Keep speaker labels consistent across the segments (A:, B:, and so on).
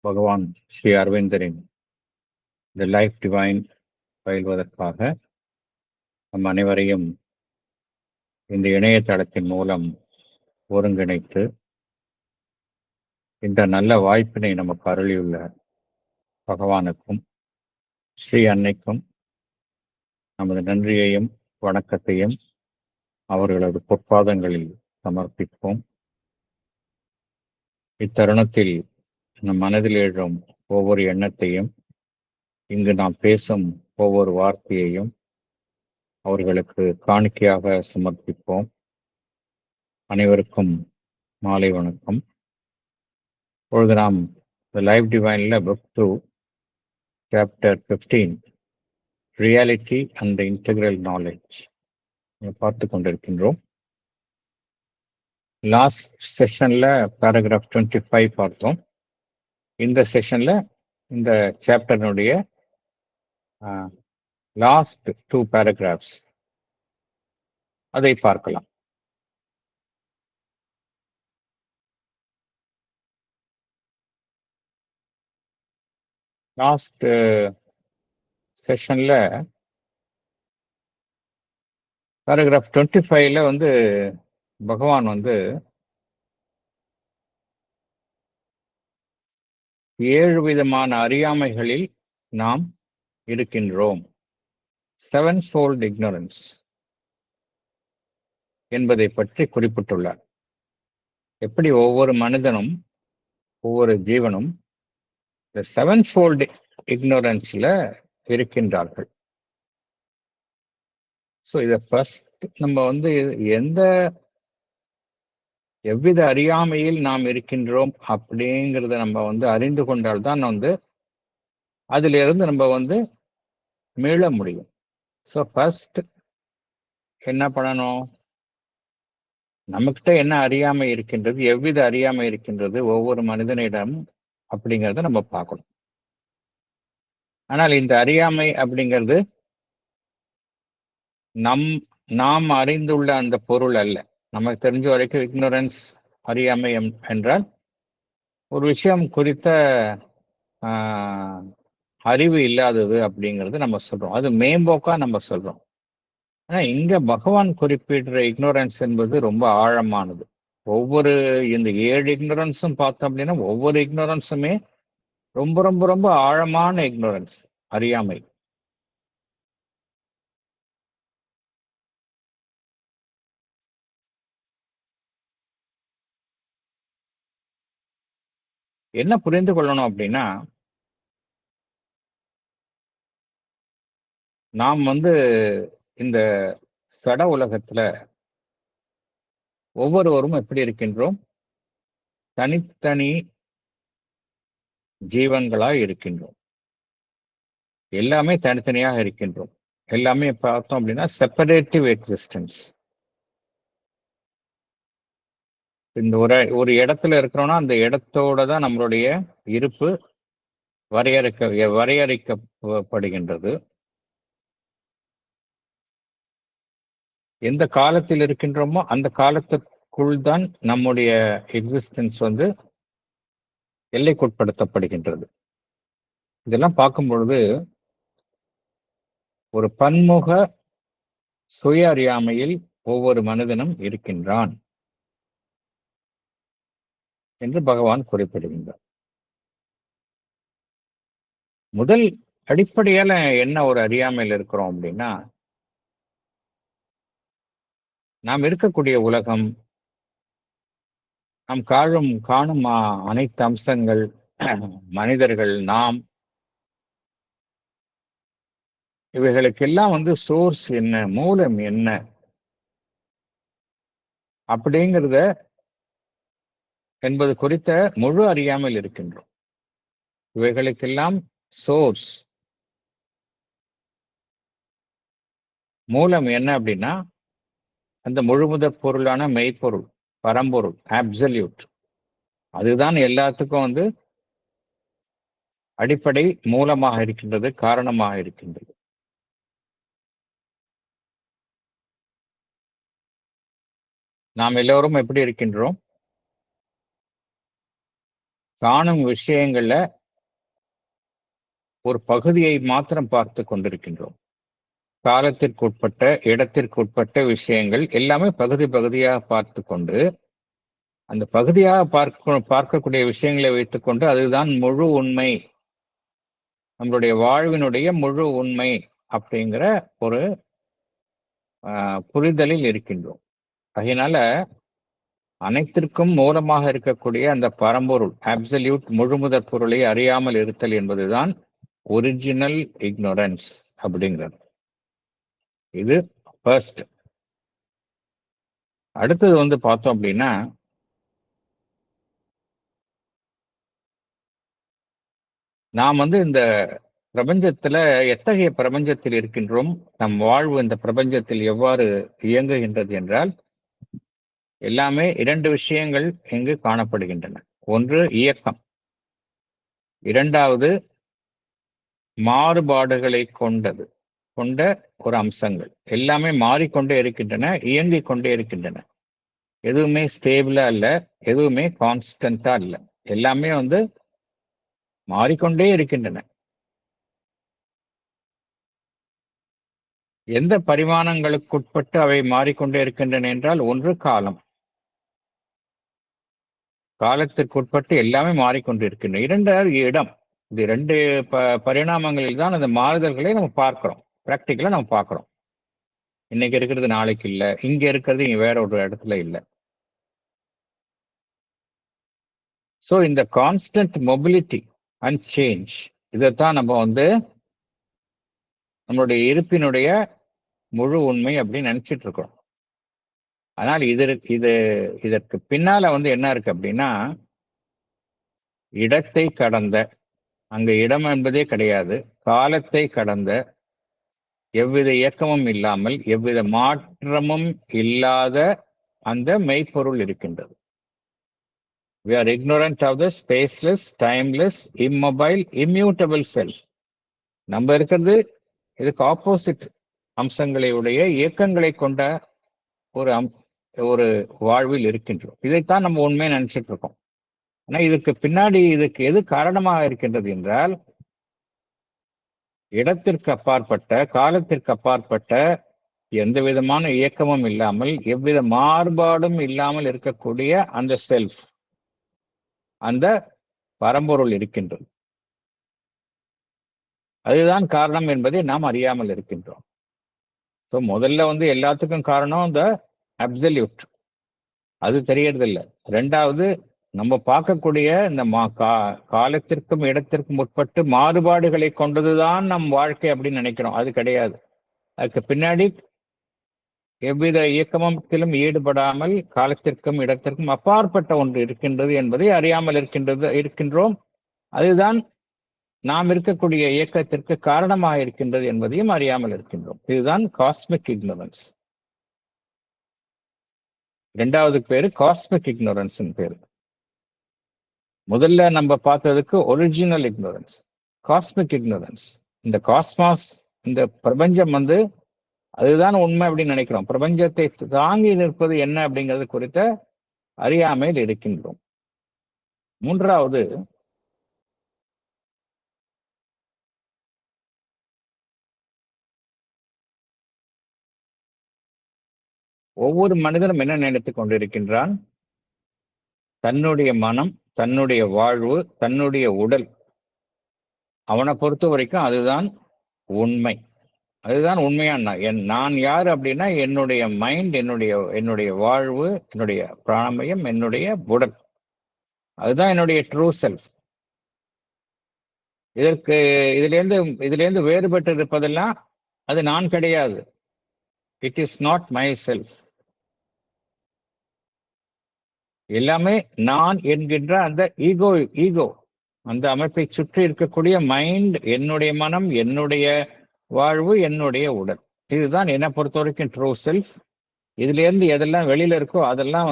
A: பகவான் Sri அரவிந்தரின் the life divine பயில்வதற்காக நம் அனைவரையும் இந்த இணையதளத்தின் மூலம் ஒருங்கிணைத்து இந்த நல்ல வாய்ப்பினை நமக்கு அருளியுள்ள பகவானுக்கும் ஸ்ரீ அன்னைக்கும் நமது நன்றியையும் வணக்கத்தையும் அவர்களது பொற்பாதங்களில் சமர்ப்பிப்போம். இத்தருணத்தில் நம் மனதில் எழும் ஒவ்வொரு எண்ணத்தையும், இங்கு நாம் பேசும் ஒவ்வொரு வார்த்தையையும் அவர்களுக்கு காணிக்கையாக சமர்ப்பிப்போம். அனைவருக்கும் மாலை வணக்கம். இப்பொழுது நாம் லைஃப் டிவைன்ல book 2 chapter 15 reality and integral knowledge பார்த்து கொண்டிருக்கின்றோம். லாஸ்ட் செஷன்ல பேராகிராஃப் 25 பார்த்தோம். இந்த செஷன்ல இந்த சாப்டர்னுடைய லாஸ்ட் 2 பேராகிராஃப்ஸ் அதை பார்க்கலாம். லாஸ்ட் செஷன்ல பேராகிராஃப் 25ல பகவான் 7 விதமான அறியாமைகளில் நாம் இருக்கின்றோம், 7-fold ignorance என்பதை பற்றி குறிப்பிட்டுள்ளார். எப்படி ஒவ்வொரு மனிதனும் ஒவ்வொரு ஜீவனும் இந்த 7-fold ignoranceல இருக்கின்றார்கள். ஸோ இதை ஃபர்ஸ்ட் நம்ம எவ்வித அறியாமையில் நாம் இருக்கின்றோம் அப்படிங்கிறத நம்ம அறிந்து கொண்டால்தான் அதிலிருந்து நம்ம மீள முடியும். ஸோ ஃபர்ஸ்ட் என்ன பண்ணணும், நம்மகிட்ட என்ன அறியாமை இருக்கின்றது, எவ்வித அறியாமை இருக்கின்றது ஒவ்வொரு மனிதனிடம் அப்படிங்கிறத நம்ம பார்க்கணும். ஆனால் இந்த அறியாமை அப்படிங்கிறது நாம் அறிந்துள்ள அந்த பொருள் அல்ல. நமக்கு தெரிஞ்ச வரைக்கும் இக்னோரன்ஸ், அறியாமை என்றால் ஒரு விஷயம் குறித்த அறிவு இல்லாதது அப்படிங்கிறது நம்ம சொல்றோம். அது மேம்போக்கா நம்ம சொல்றோம். ஆனா இங்க பகவான் குறிப்பிடுற இக்னோரன்ஸ் என்பது ரொம்ப ஆழமானது. ஒவ்வொரு இந்த 7 இக்னோரன்ஸும் பார்த்தோம் அப்படின்னா ஒவ்வொரு இக்னோரன்ஸுமே ரொம்ப ரொம்ப ரொம்ப ஆழமான இக்னோரன்ஸ், அறியாமை. என்ன புரிந்து கொள்ளணும் அப்படின்னா, நாம் இந்த சட உலகத்துல ஒவ்வொருவரும் எப்படி இருக்கின்றோம், தனித்தனி ஜீவன்களாய் இருக்கின்றோம். எல்லாமே தனித்தனியாக இருக்கின்றோம். எல்லாமே பார்த்தோம் அப்படின்னா செப்பரேட்டிவ் எக்ஸிஸ்டன்ஸ். இந்த ஒரு இடத்துல இருக்கிறோம்னா அந்த இடத்தோட தான் நம்மளுடைய இருப்பு வரையறுக்கப்படுகின்றது. எந்த காலத்தில் இருக்கின்றோமோ அந்த காலத்துக்குள் தான் நம்முடைய எக்ஸிஸ்டன்ஸ் எல்லைக்குட்படுத்தப்படுகின்றது. இதெல்லாம் பார்க்கும் பொழுது ஒரு பன்முக சுய அறியாமையில் ஒவ்வொரு மனிதனும் இருக்கின்றான் என்று பகவான் குறிப்பிடுகின்றார். முதல் அடிப்படையால என்ன ஒரு அறியாமையில் இருக்கிறோம் அப்படின்னா, நாம் இருக்கக்கூடிய உலகம், நாம் காணும் அனைத்து அம்சங்கள், மனிதர்கள், நாம், இவைகளுக்கெல்லாம் சோர்ஸ் என்ன, மூலம் என்ன அப்படிங்கிறத என்பது குறித்த முழு அறியாமல் இருக்கின்றோம். இவைகளுக்கெல்லாம் சோர்ஸ், மூலம் என்ன அப்படின்னா அந்த முழுமுதற் பொருளான மெய்ப்பொருள், பரம்பொருள், அப்சல்யூட். அதுதான் எல்லாத்துக்கும் அடிப்படை மூலமாக இருக்கின்றது, காரணமாக இருக்கின்றது. நாம் எல்லோரும் எப்படி இருக்கின்றோம், காணும் விஷயங்கள்ல ஒரு பகுதியை மாத்திரம் பார்த்து கொண்டிருக்கின்றோம். காலத்திற்குட்பட்ட, இடத்திற்குட்பட்ட விஷயங்கள் எல்லாமே பகுதி பகுதியாக பார்த்து கொண்டு, அந்த பகுதியாக பார்க்கக்கூடிய விஷயங்களை வைத்துக்கொண்டு அதுதான் முழு உண்மை, நம்மளுடைய வாழ்வினுடைய முழு உண்மை அப்படிங்கிற ஒரு புரிதலில் இருக்கின்றோம். அதனால அனைத்திற்கும் மூலமாக இருக்கக்கூடிய அந்த பரம்பொருள் அப்சல்யூட் முழுமுதற் பொருளை அறியாமல் இருத்தல் என்பதுதான் ஒரிஜினல் இக்னோரன்ஸ் அப்படிங்கிறது. இது ஃபர்ஸ்ட். அடுத்தது பார்த்தோம் அப்படின்னா, நாம் இந்த பிரபஞ்சத்துல எத்தகைய பிரபஞ்சத்தில் இருக்கின்றோம், நம் வாழ்வு இந்த பிரபஞ்சத்தில் எவ்வாறு இயங்குகின்றது என்றால், எல்லாமே 2 விஷயங்கள் இங்கு காணப்படுகின்றன. ஒன்று இயக்கம், இரண்டாவது மாறுபாடுகளை கொண்ட ஒரு அம்சங்கள். எல்லாமே மாறிக்கொண்டே இருக்கின்றன, இயங்கிக் கொண்டே இருக்கின்றன. எதுவுமே ஸ்டேபிளா இல்ல, எதுவுமே கான்ஸ்டன்டா இல்ல. எல்லாமே மாறிக்கொண்டே இருக்கின்றன. எந்த பரிமாணங்களுக்குட்பட்டு அவை மாறிக்கொண்டே இருக்கின்றன என்றால், ஒன்று காலம். காலத்திற்குட்பட்டு எல்லாமே மாறிக்கொண்டிருக்கின்றன. இரண்டாவது இடம். இது 2 பரிணாமங்களில் தான் அந்த மாறுதல்களை நம்ம பார்க்கிறோம். பிராக்டிக்கலா நம்ம பார்க்கிறோம். இன்னைக்கு இருக்கிறது நாளைக்கு இல்ல, இங்க இருக்கிறது இங்க வேற ஒரு இடத்துல இல்ல. ஸோ இந்த கான்ஸ்டன்ட் மொபிலிட்டி அண்ட் சேஞ்ச், இதைத்தான் நம்ம நம்மளுடைய இருப்பினுடைய முழு உண்மை அப்படின்னு நினைச்சிட்டு இருக்கிறோம். ஆனால் இதற்கு பின்னால என்ன இருக்கு அப்படின்னா, இடத்தை கடந்த, அங்க இடம் என்பதே கிடையாது, காலத்தை கடந்த, எவ்வித இயக்கமும் இல்லாமல் எவ்வித மாற்றமும் இல்லாத அந்த மெய்ப்பொருள் இருக்கின்றது. We are ignorant of the spaceless, timeless, immobile, immutable self. நம்ம இருக்கிறது இதுக்கு ஆப்போசிட் அம்சங்களை உடைய இயக்கங்களை கொண்ட ஒரு வாழ்வில் இருக்கின்றோம். இதைத்தான் நம்ம உண்மையை நினைச்சிட்டு இருக்கோம். ஆனா இதுக்கு பின்னாடி இதுக்கு எது காரணமாக இருக்கின்றது என்றால், இடத்திற்கு அப்பாற்பட்ட, காலத்திற்கு அப்பாற்பட்ட, எந்த விதமான இயக்கமும் இல்லாமல், எவ்வித மாறுபாடும் இல்லாமல் இருக்கக்கூடிய அந்த செல்ஃப், அந்த பரம்பொருள் இருக்கின்றது. அதுதான் காரணம் என்பதை நாம் அறியாமல் இருக்கின்றோம். ஸோ முதல்ல எல்லாத்துக்கும் காரணம் இந்த அப்சல்யூட், அது தெரியறதில்லை. ரெண்டாவது, நம்ம பார்க்கக்கூடிய இந்த காலத்திற்கும் இடத்திற்கும் உட்பட்டு மாறுபாடுகளை கொண்டதுதான் நம் வாழ்க்கை அப்படின்னு நினைக்கிறோம். அது கிடையாது. அதுக்கு பின்னாடி எவ்வித இயக்கமத்திலும் ஈடுபடாமல் காலத்திற்கும் இடத்திற்கும் அப்பாற்பட்ட ஒன்று இருக்கின்றது என்பதை அறியாமல் இருக்கின்றோம். அதுதான் நாம் இருக்கக்கூடிய இயக்கத்திற்கு காரணமாக இருக்கின்றது என்பதையும் அறியாமல் இருக்கின்றோம். இதுதான் காஸ்மிக் இக்னோரன்ஸ். இரண்டாவது பேரு காஸ்மிக் இக்னோரன்ஸ் பேரு. முதல்ல நம்ம பார்த்ததுக்கு ஒரிஜினல் இக்னோரன்ஸ், காஸ்மிக் இக்னோரன்ஸ். இந்த காஸ்மாஸ், இந்த பிரபஞ்சம் அதுதான் உண்மை அப்படின்னு நினைக்கிறோம். பிரபஞ்சத்தை தாங்கி நிற்பது என்ன அப்படிங்கிறது குறித்த அறியாமையில் இருக்கின்றோம். மூன்றாவது, ஒவ்வொரு மனிதனும் என்ன நினைத்துக் கொண்டிருக்கின்றான், தன்னுடைய மனம், தன்னுடைய வாழ்வு, தன்னுடைய உடல், அவனை பொறுத்த வரைக்கும் அதுதான் உண்மை. அதுதான் உண்மையான நான் யார் அப்படின்னா, என்னுடைய மைண்ட், என்னுடைய வாழ்வு, என்னுடைய பிராணமயம், என்னுடைய உடல், அதுதான் என்னுடைய ட்ரூ செல்ஃப். இதிலிருந்து வேறுபட்டு இருப்பதெல்லாம் அது நான் கிடையாது. It is not my self. எல்லாமே நான் என்கின்ற அந்த ஈகோ அந்த அமைப்பை சுற்றி இருக்கக்கூடிய மைண்ட், என்னுடைய மனம், என்னுடைய வாழ்வு, என்னுடைய உடல், இதுதான் என்னை பொறுத்த வரைக்கும் ட்ரூ செல்ஃப். இதுல இருந்து எதெல்லாம் வெளியில இருக்கோ அதெல்லாம்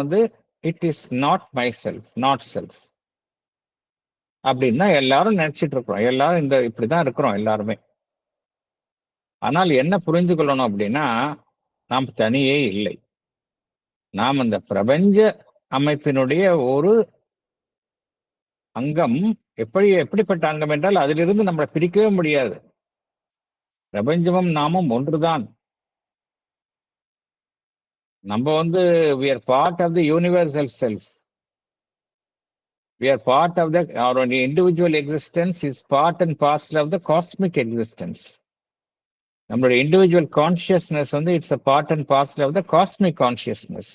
A: it is not my self, not self அப்படின்னு தான் எல்லாரும் நினைச்சிட்டு இருக்கிறோம். எல்லாரும் இப்படிதான் இருக்கிறோம் எல்லாருமே. ஆனால் என்ன புரிந்து கொள்ளணும் அப்படின்னா, நாம் தனியே இல்லை. நாம் அந்த பிரபஞ்ச அமைப்பினுடைய ஒரு அங்கம் எப்படிப்பட்ட அங்கம் என்றால் அதிலிருந்து நம்மளை பிரிக்கவே முடியாது. பிரபஞ்சமும் நாமும் ஒன்றுதான். நம்ம we are part of the universal self. We are part of our individual existence is part and parcel of the cosmic existence. நம்மளுடைய individual consciousness it's a part and parcel of the cosmic consciousness.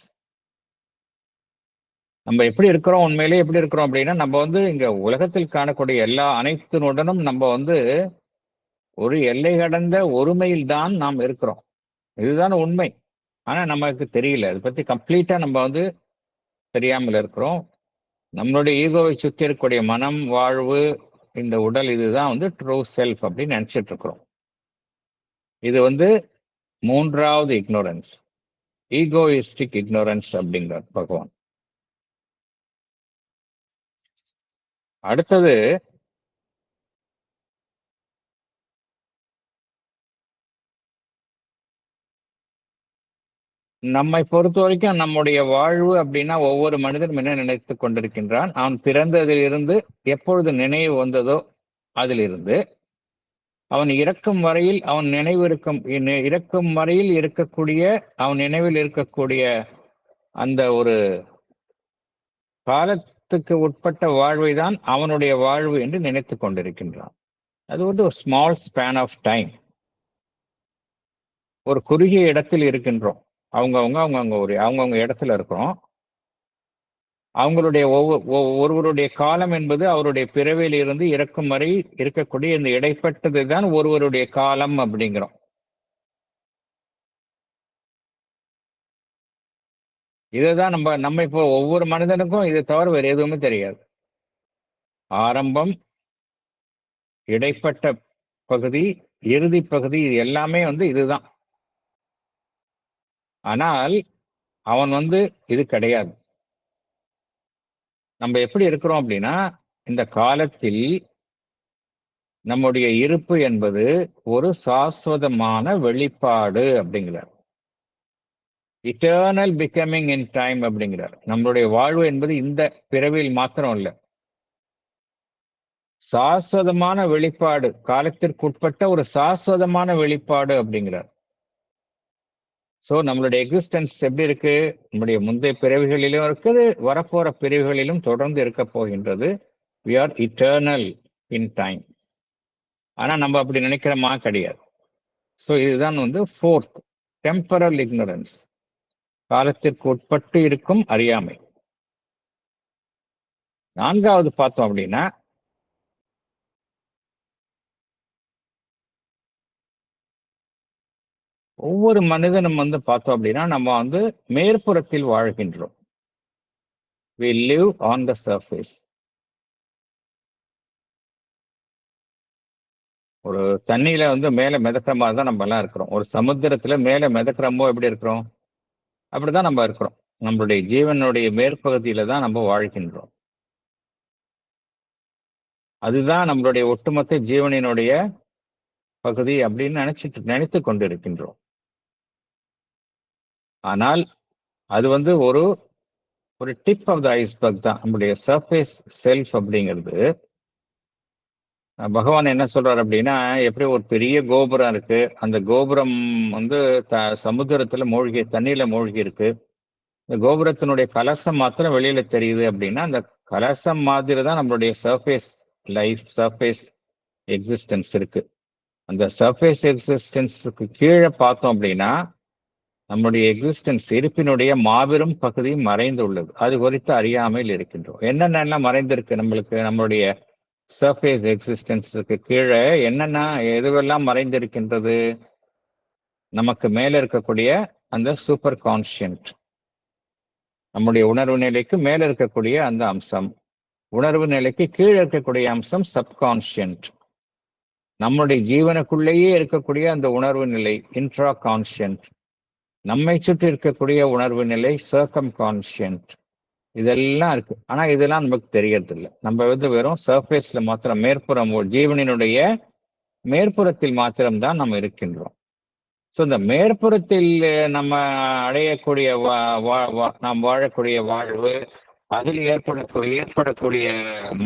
A: நம்ம எப்படி இருக்கிறோம், உண்மையிலே எப்படி இருக்கிறோம் அப்படின்னா, நம்ம இங்க உலகத்தில் காணக்கூடிய அனைத்தினுடனும் நம்ம ஒரு எல்லை கடந்த ஒருமையில் தான் நாம் இருக்கிறோம். இதுதான் உண்மை. ஆனா நமக்கு தெரியல, அதை பத்தி கம்ப்ளீட்டா நம்ம தெரியாமல் இருக்கிறோம். நம்மளுடைய ஈகோவை சுற்றி இருக்கக்கூடிய மனம், வாழ்வு, இந்த உடல், இதுதான் ட்ரூ செல்ஃப் அப்படின்னு நினைச்சிட்டு இருக்கிறோம். இது மூன்றாவது இக்னோரன்ஸ், ஈகோயிஸ்டிக் இக்னோரன்ஸ் அப்படிங்கிறார் பகவான். அடுத்தது நம்மை பொறுத்த வரைக்கும் நம்முடைய வாழ்வு அப்படின்னா ஒவ்வொரு மனிதனும் என்ன நினைத்துக் கொண்டிருக்கின்றான், அவன் பிறந்ததிலிருந்து எப்பொழுது நினைவு வந்ததோ அதிலிருந்து அவன் இறக்கும் வரையில் அவன் இறக்கும் வரையில் இருக்கக்கூடிய அவன் நினைவில் இருக்கக்கூடிய அந்த ஒரு காலத்துக்கு உட்பட்ட வாழ்வை தான் அவனுடைய வாழ்வு என்று நினைத்துக் கொண்டிருக்கின்றான். அது ஒரு ஸ்மால் ஸ்பேன் ஆஃப் டைம். ஒரு குறுகிய இடத்தில் இருக்கின்றோம். அவங்கவுங்க இடத்துல இருக்கிறோம். அவங்களுடைய ஒருவருடைய காலம் என்பது அவருடைய பிறவியில் இருந்து இறக்கும் வரை இருக்கக்கூடிய இந்த இடைப்பட்டது தான் ஒருவருடைய காலம் அப்படிங்கிறோம். இதுதான் நம்ம இப்போ ஒவ்வொரு மனிதனுக்கும் இதை தவிர வேறு எதுவுமே தெரியாது. ஆரம்பம், இடைப்பட்ட பகுதி, இறுதி பகுதி, இது எல்லாமே இதுதான். ஆனால் அவன் இது கிடையாது. நம்ம எப்படி இருக்கிறோம் அப்படின்னா, இந்த காலத்தில் நம்முடைய இருப்பு என்பது ஒரு சாஸ்வதமான வெளிப்பாடு அப்படிங்கிறார். இட்டர்னல் பிகமிங் இன் டைம் அப்படிங்கிறார். நம்மளுடைய வாழ்வு என்பது இந்த பிறவியில் மாத்திரம் இல்லை, சாஸ்வதமான வெளிப்பாடு, காலத்திற்குட்பட்ட ஒரு சாஸ்வதமான வெளிப்பாடு அப்படிங்கிறார். ஸோ நம்மளுடைய எக்ஸிஸ்டன்ஸ் எப்படி இருக்கு, நம்முடைய முந்தைய பிறவிகளிலும் இருக்குது, வரப்போற பிறவிகளிலும் தொடர்ந்து இருக்க போகின்றது. we are eternal in time. ஆனா நம்ம அப்படி நினைக்கிறோமா? கிடையாது. ஸோ இதுதான் ஃபோர்த், டெம்பரல் இக்னரன்ஸ், காலத்திற்கு உட்பட்டு இருக்கும் அறியாமை. நான்காவது பார்த்தோம் அப்படின்னா ஒவ்வொரு மனிதனும் பார்த்தோம் அப்படின்னா நம்ம மேற்புறத்தில் வாழ்கின்றோம். we live on the surface. ஒரு தண்ணியில மேல மிதக்கிற மாதிரி தான் நம்ம எல்லாம் இருக்கிறோம். ஒரு சமுத்திரத்துல மேல மிதக்கிறமோ எப்படி இருக்கிறோம், அப்படிதான் நம்ம இருக்கிறோம். நம்மளுடைய ஜீவனுடைய மேற்பகுதியில தான் நம்ம வாழ்கின்றோம். அதுதான் நம்மளுடைய ஒட்டுமொத்த ஜீவனினுடைய பகுதி அப்படின்னு நினைத்து கொண்டிருக்கின்றோம். ஆனால் அது ஒரு டிப் ஆஃப் த ஐஸ்பர்க் தான் நம்முடைய சர்ஃபேஸ் செல்ஃப் அப்படிங்கிறது. பகவான் என்ன சொல்றாரு அப்படின்னா, எப்படி ஒரு பெரிய கோபுரம் இருக்கு, அந்த கோபுரம் சமுத்திரத்துல தண்ணியில மூழ்கி இருக்கு. இந்த கோபுரத்தினுடைய கலசம் மாத்திரம் வெளியில தெரியுது அப்படின்னா, அந்த கலசம் மாதிரி தான் நம்மளுடைய சர்ஃபேஸ் லைஃப், சர்ஃபேஸ் எக்ஸிஸ்டன்ஸ் இருக்கு. அந்த சர்ஃபேஸ் எக்ஸிஸ்டன்ஸுக்கு கீழே பார்த்தோம் அப்படின்னா நம்முடைய எக்ஸிஸ்டன்ஸ், இருப்பினுடைய மாபெரும் பகுதி மறைந்துள்ளது. அது குறித்து அறியாமையில் இருக்கின்றோம். என்னென்னலாம் மறைந்திருக்கு நம்மளுக்கு, நம்மளுடைய சர்ஃபேஸ் எக்ஸிஸ்டன்ஸுக்கு கீழே எதுவெல்லாம் மறைந்திருக்கின்றது? நமக்கு மேல இருக்கக்கூடிய அந்த சூப்பர் கான்ஷியன்ட், நம்முடைய உணர்வு நிலைக்கு மேல இருக்கக்கூடிய அந்த அம்சம், உணர்வு நிலைக்கு கீழே இருக்கக்கூடிய அம்சம் சப்கான்ஷியன்ட், நம்முடைய ஜீவனுக்குள்ளேயே இருக்கக்கூடிய அந்த உணர்வு நிலை இன்ட்ரா கான்ஷியன்ட், நம்மை சுற்றி இருக்கக்கூடிய உணர்வு நிலை சர்க்கம் கான்ஷியன்ட், இதெல்லாம் இருக்கு. ஆனா இதெல்லாம் நமக்கு தெரியறது இல்லை. நம்ம வெறும் சர்ஃபேஸ்ல மாத்திரம், மேற்புறம், ஜீவனினுடைய மேற்புறத்தில் மாத்திரம்தான் நம்ம இருக்கின்றோம். ஸோ இந்த மேற்புறத்தில் நம்ம அடையக்கூடிய நாம் வாழக்கூடிய வாழ்வு, அதில் ஏற்படக்கூடிய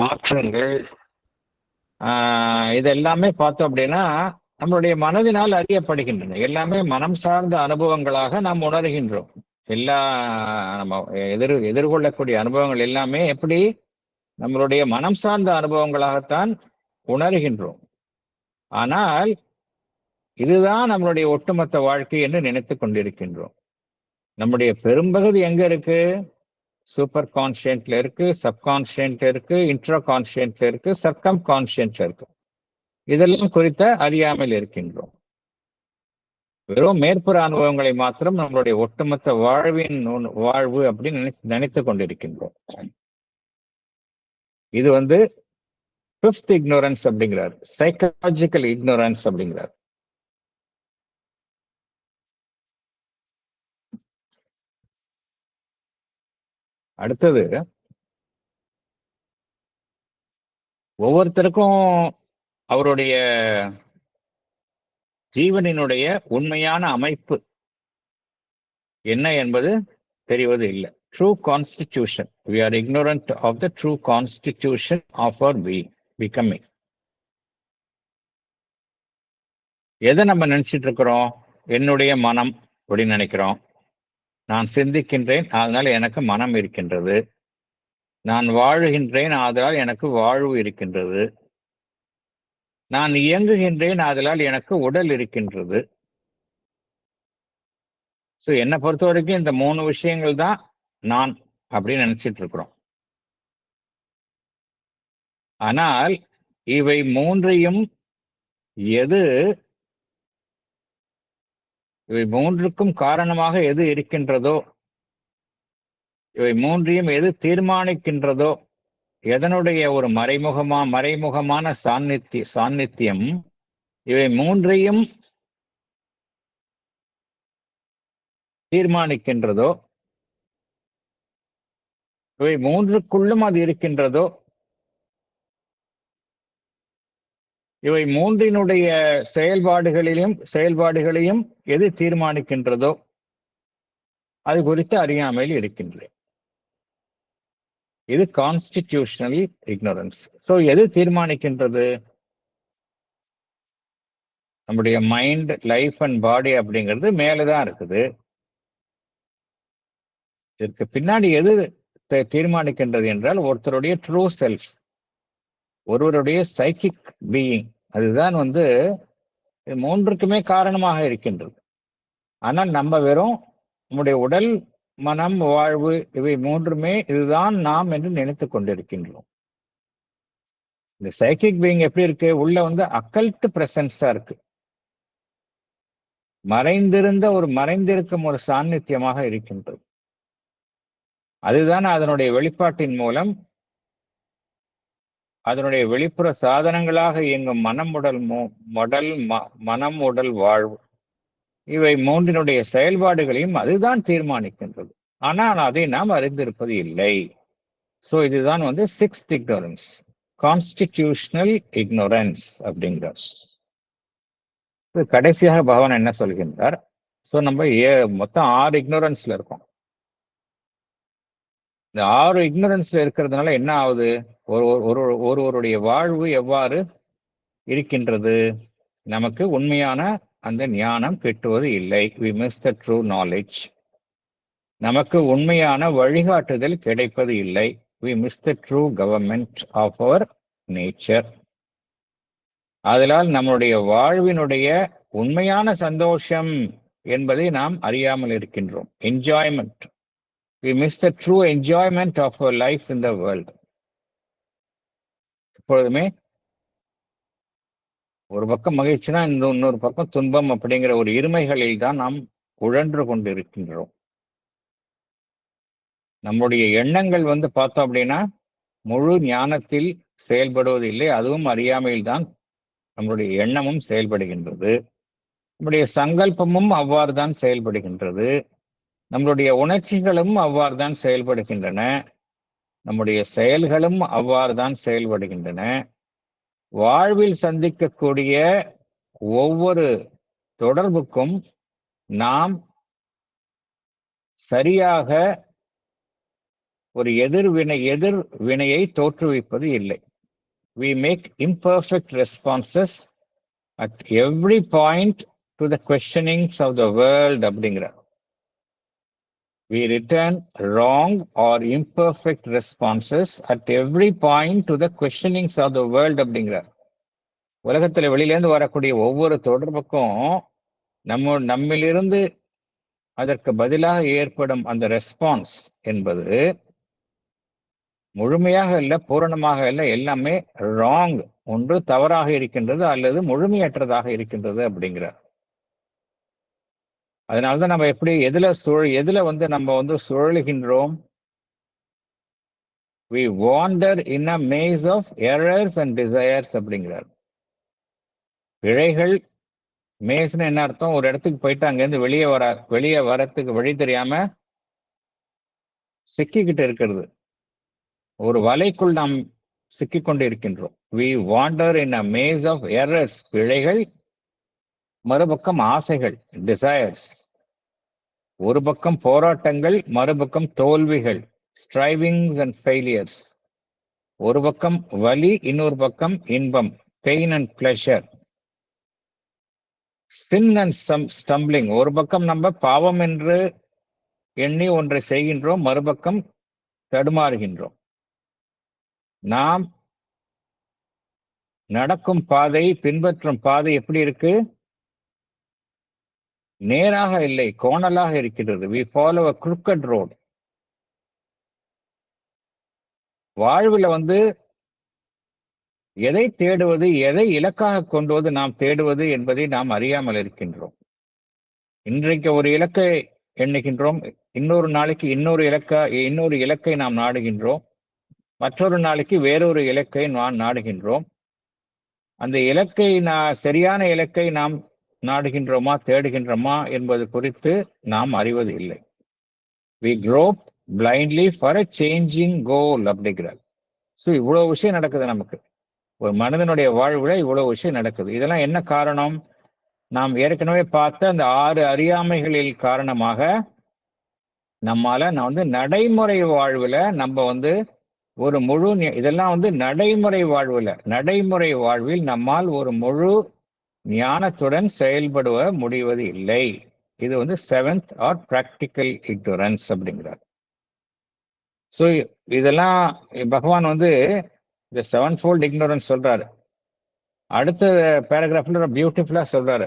A: மாற்றங்கள், இதெல்லாமே பார்த்தோம் அப்படின்னா நம்மளுடைய மனதினால் அறியப்படுகின்றன. எல்லாமே மனம் சார்ந்த அனுபவங்களாக நாம் உணர்கின்றோம். எல்லா நம்ம எதிர்கொள்ளக்கூடிய அனுபவங்கள் எல்லாமே எப்படி நம்மளுடைய மனம் சார்ந்த அனுபவங்களாகத்தான் உணர்கின்றோம். ஆனால் இதுதான் நம்மளுடைய ஒட்டுமொத்த வாழ்க்கை என்று நினைத்துக் கொண்டிருக்கின்றோம். நம்முடைய பெரும்பகுதி எங்க இருக்கு? சூப்பர் கான்ஷியன்ட்ல இருக்கு, சப்கான்ஷியன்ட்ல இருக்கு, இன்ட்ரா கான்ஷியன்ட்ல இருக்கு, சர்க்கம் கான்ஷியன்ட்ல இருக்கு. இதெல்லாம் குறித்த அறியாமல் இருக்கின்றோம். வெறும் மேற்புற அனுபவங்களை மாத்திரம் நம்மளுடைய ஒட்டுமொத்த வாழ்வு அப்படின்னு நினைத்துக் கொண்டிருக்கின்றோம். இது ஃபிஃப்த் இக்னோரன்ஸ் அப்படிங்கிறார், சைக்காலஜிக்கல் இக்னோரன்ஸ் அப்படிங்கிறார். அடுத்தது, ஒவ்வொருத்தருக்கும் அவருடைய ஜீவனினுடைய உண்மையான அமைப்பு என்ன என்பது தெரிவது இல்லை. True constitution, we are ignorant of the true constitution of our becoming. எதை நம்ம நினைச்சிட்டு இருக்கிறோம்? என்னுடைய மனம் அப்படின்னு நினைக்கிறோம். நான் சிந்திக்கின்றேன், அதனால எனக்கு மனம் இருக்கின்றது. நான் வாழுகின்றேன், ஆதலால் எனக்கு வாழ்வு இருக்கின்றது. நான் இயங்குகின்றேன், ஆதலால் எனக்கு உடல் இருக்கின்றது. ஸோ என்னை பொறுத்த வரைக்கும் இந்த 3 விஷயங்கள் தான் நான் அப்படின்னு நினைச்சிட்டு இருக்கிறோம். ஆனால் இவை மூன்றையும் இவை மூன்றுக்கும் காரணமாக எது இருக்கின்றதோ, இவை மூன்றையும் எது தீர்மானிக்கின்றதோ, எதனுடைய ஒரு மறைமுகமான சாநித்தியம் இவை மூன்றையும் தீர்மானிக்கின்றதோ, இவை மூன்றுக்குள்ளும் அது இருக்கின்றதோ, இவை மூன்றினுடைய செயல்பாடுகளையும் எது தீர்மானிக்கின்றதோ அது குறித்து அறியாமையில் இருக்கின்றேன். இது கான்ஸ்டிடியூஷனல் இக்னோரன்ஸ். ஸோ எது தீர்மானிக்கின்றது? நம்முடைய மைண்ட், லைஃப் அண்ட் பாடி அப்படிங்கிறது மேலதான் இருக்குது. இதற்கு பின்னாடி எது தீர்மானிக்கின்றது என்றால் ஒருத்தருடைய ட்ரூ செல்ஃப், ஒருவருடைய சைக்கிக் பீயிங். அதுதான் மூன்றுக்குமே காரணமாக இருக்கின்றது. ஆனால் நம்ம வெறும் நம்முடைய உடல், மனம், வாழ்வு இவை மூன்றுமே இதுதான் நாம் என்று நினைத்துக் கொண்டிருக்கின்றோம். இந்த சைக்கிக் பீயிங் எப்படி இருக்கு? உள்ள அக்கல்ட் பிரசன்ஸா இருக்கு. மறைந்திருக்கும் ஒரு சாநித்தியமாக இருக்கின்றது. அதுதான் அதனுடைய வெளிப்பாட்டின் மூலம் அதனுடைய வெளிப்புற சாதனங்களாக இயங்கும் மனம், உடல், வாழ்வு இவை மூன்றினுடைய செயல்பாடுகளையும் அதுதான் தீர்மானிக்கின்றது. ஆனால் அதை நாம் அறிந்திருப்பது இல்லை. ஸோ இதுதான் சிக்ஸ்த் இக்னோரன்ஸ், கான்ஸ்டிடியூஷனல் இக்னோரன்ஸ் அப்படிங்கிறார். கடைசியாக பகவான் என்ன சொல்கின்றார்? ஸோ நம்ம மொத்தம் 6 இக்னோரன்ஸ்ல இருக்கோம். இந்த 6 இக்னோரன்ஸ்ல இருக்கிறதுனால என்ன ஆகுது? ஒருவருடைய வாழ்வு எவ்வாறு இருக்கின்றது? நமக்கு உண்மையான அந்த ஞானம் கிட்டுவது இல்லை. we miss the true knowledge. நமக்கு உண்மையான வழிகாட்டுதல் கிடைப்பது இல்லை. we miss the true government of our nature. அதனால் நம்முடைய வாழ்வினுடைய உண்மையான சந்தோஷம் என்பதை நாம் அறியாமல் இருக்கின்றோம். Enjoyment, we miss the true enjoyment of our life in the world. எப்பொழுதுமே ஒரு பக்கம் மகிழ்ச்சினா இன்னொரு பக்கம் துன்பம் அப்படிங்கிற ஒரு இருமைகளில் தான் நாம் உழன்று கொண்டிருக்கின்றோம். நம்முடைய எண்ணங்கள் பார்த்தோம் அப்படின்னா முழு ஞானத்தில் செயல்படுவது இல்லை. அதுவும் அறியாமையில் தான் நம்முடைய எண்ணமும் செயல்படுகின்றது. நம்முடைய சங்கல்பமும் அவ்வாறு தான் செயல்படுகின்றது. நம்மளுடைய உணர்ச்சிகளும் அவ்வாறு தான் செயல்படுகின்றன. நம்முடைய செயல்களும் அவ்வாறு தான் செயல்படுகின்றன. வாழ்வில் சந்திக்கக்கூடிய ஒவ்வொரு தொடர்புக்கும் நாம் சரியாக ஒரு எதிர்வினையை தோற்றுவிப்பது இல்லை. We make imperfect responses at every point to the questionings of the world அப்படிங்கிறார். We return wrong or imperfect responses at every point to the questionings of the world அப்படிங்கிறார். உலகத்துல வெளியிலேருந்து வரக்கூடிய ஒவ்வொரு தொடர்புக்கும் நம்மிலிருந்து அதற்கு பதிலாக ஏற்படும் அந்த ரெஸ்பான்ஸ் என்பது முழுமையாக இல்லை, பூரணமாக இல்லை, எல்லாமே ராங், ஒன்று தவறாக இருக்கின்றது அல்லது முழுமையற்றதாக இருக்கின்றது அப்படிங்கிறார். அதனாலதான் நம்ம எப்படி எதுல நம்ம சுழலுகின்றோம். We wander in a maze of errors and desires அப்படிங்கிறார். பிழைகள், மேஸ்னு என்ன அர்த்தம்? ஒரு இடத்துக்கு போயிட்டு அங்கேருந்து வெளியே வரத்துக்கு வழி தெரியாம சிக்கிக்கிட்டு இருக்கிறது. ஒரு வலைக்குள் நாம் சிக்கிக்கொண்டு இருக்கின்றோம். We wander in a maze of errors, பிழைகள், மறுபக்கம் ஆசைகள், desires. ஒரு பக்கம் போராட்டங்கள், மறுபக்கம் தோல்விகள், strivings and failures. ஒரு பக்கம் வலி, இன்னொரு பக்கம் இன்பம், pain and pleasure. sin and stumbling. ஒரு பக்கம் நம்ம பாவம் என்று எண்ணி ஒன்றை செய்கின்றோம், மறுபக்கம் தடுமாறுகின்றோம். நாம் நடக்கும் பாதை, பின்பற்றும் பாதை எப்படி இருக்கு? நேராக இல்லை, கோணலாக இருக்கிறது. We follow a crooked road. வாழ்வில் எதை தேடுவது, எதை இலக்காக கொண்டுவது நாம் தேடுவது என்பதை நாம் அறியாமல் இருக்கின்றோம். இன்றைக்கு ஒரு இலக்கை எண்ணுகின்றோம், இன்னொரு நாளைக்கு இன்னொரு இலக்கை நாம் நாடுகின்றோம், மற்றொரு நாளைக்கு வேறொரு இலக்கை நாம் நாடுகின்றோம். அந்த சரியான இலக்கை நாம் நாடுகின்றோமா, தேடுகின்றோமா என்பது குறித்து நாம் அறிவது இல்லை. We grope blindly for a changing goal அப்படிங்கிறார். ஸோ இவ்வளவு விஷயம் நடக்குது நமக்கு. ஒரு மனிதனுடைய வாழ்வுல இவ்வளவு விஷயம் நடக்குது. இதெல்லாம் என்ன காரணம்? நாம் ஏற்கனவே பார்த்த அந்த 6 அறியாமைகளில் காரணமாக நம்மால நடைமுறை வாழ்வுல நம்ம ஒரு முழு இதெல்லாம் நடைமுறை வாழ்வில் நம்மால் ஒரு முழு ஞானத்துடன் செயல்படுவ முடிவது இல்லை. இது 7th ஆர் பிராக்டிக்கல் இக்னோரன்ஸ் அப்படிங்கிறார். ஸோ இதெல்லாம் பகவான் இந்த 7-fold இக்னோரன்ஸ் சொல்றாரு. அடுத்த பேராகிராஃப்ல பியூட்டிஃபுல்லா சொல்றாரு.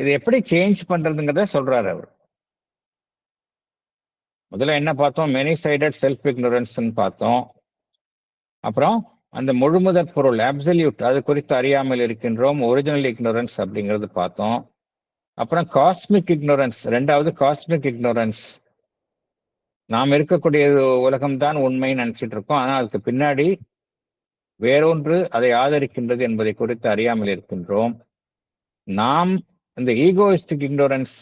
A: இது எப்படி சேஞ்ச் பண்றதுங்கிறத சொல்றாரு அவர். முதல்ல என்ன பார்த்தோம்? மெனி சைடட் செல்ஃப் இக்னோரன்ஸ் பார்த்தோம். அப்புறம் அந்த முழுமுதற் பொருள் அப்சல்யூட், அது குறித்து அறியாமல் இருக்கின்றோம், ஒரிஜினல் இக்னோரன்ஸ் அப்படிங்கிறது பார்த்தோம். அப்புறம் காஸ்மிக் இக்னோரன்ஸ், 2வது காஸ்மிக் இக்னோரன்ஸ். நாம் இருக்கக்கூடிய உலகம்தான் உண்மைன்னு நினைச்சிட்டு இருக்கோம், ஆனால் அதுக்கு பின்னாடி வேறொன்று அதை ஆதரிக்கின்றது என்பதை குறித்து அறியாமல் இருக்கின்றோம். நாம் இந்த ஈகோயிஸ்டிக் இக்னோரன்ஸ்,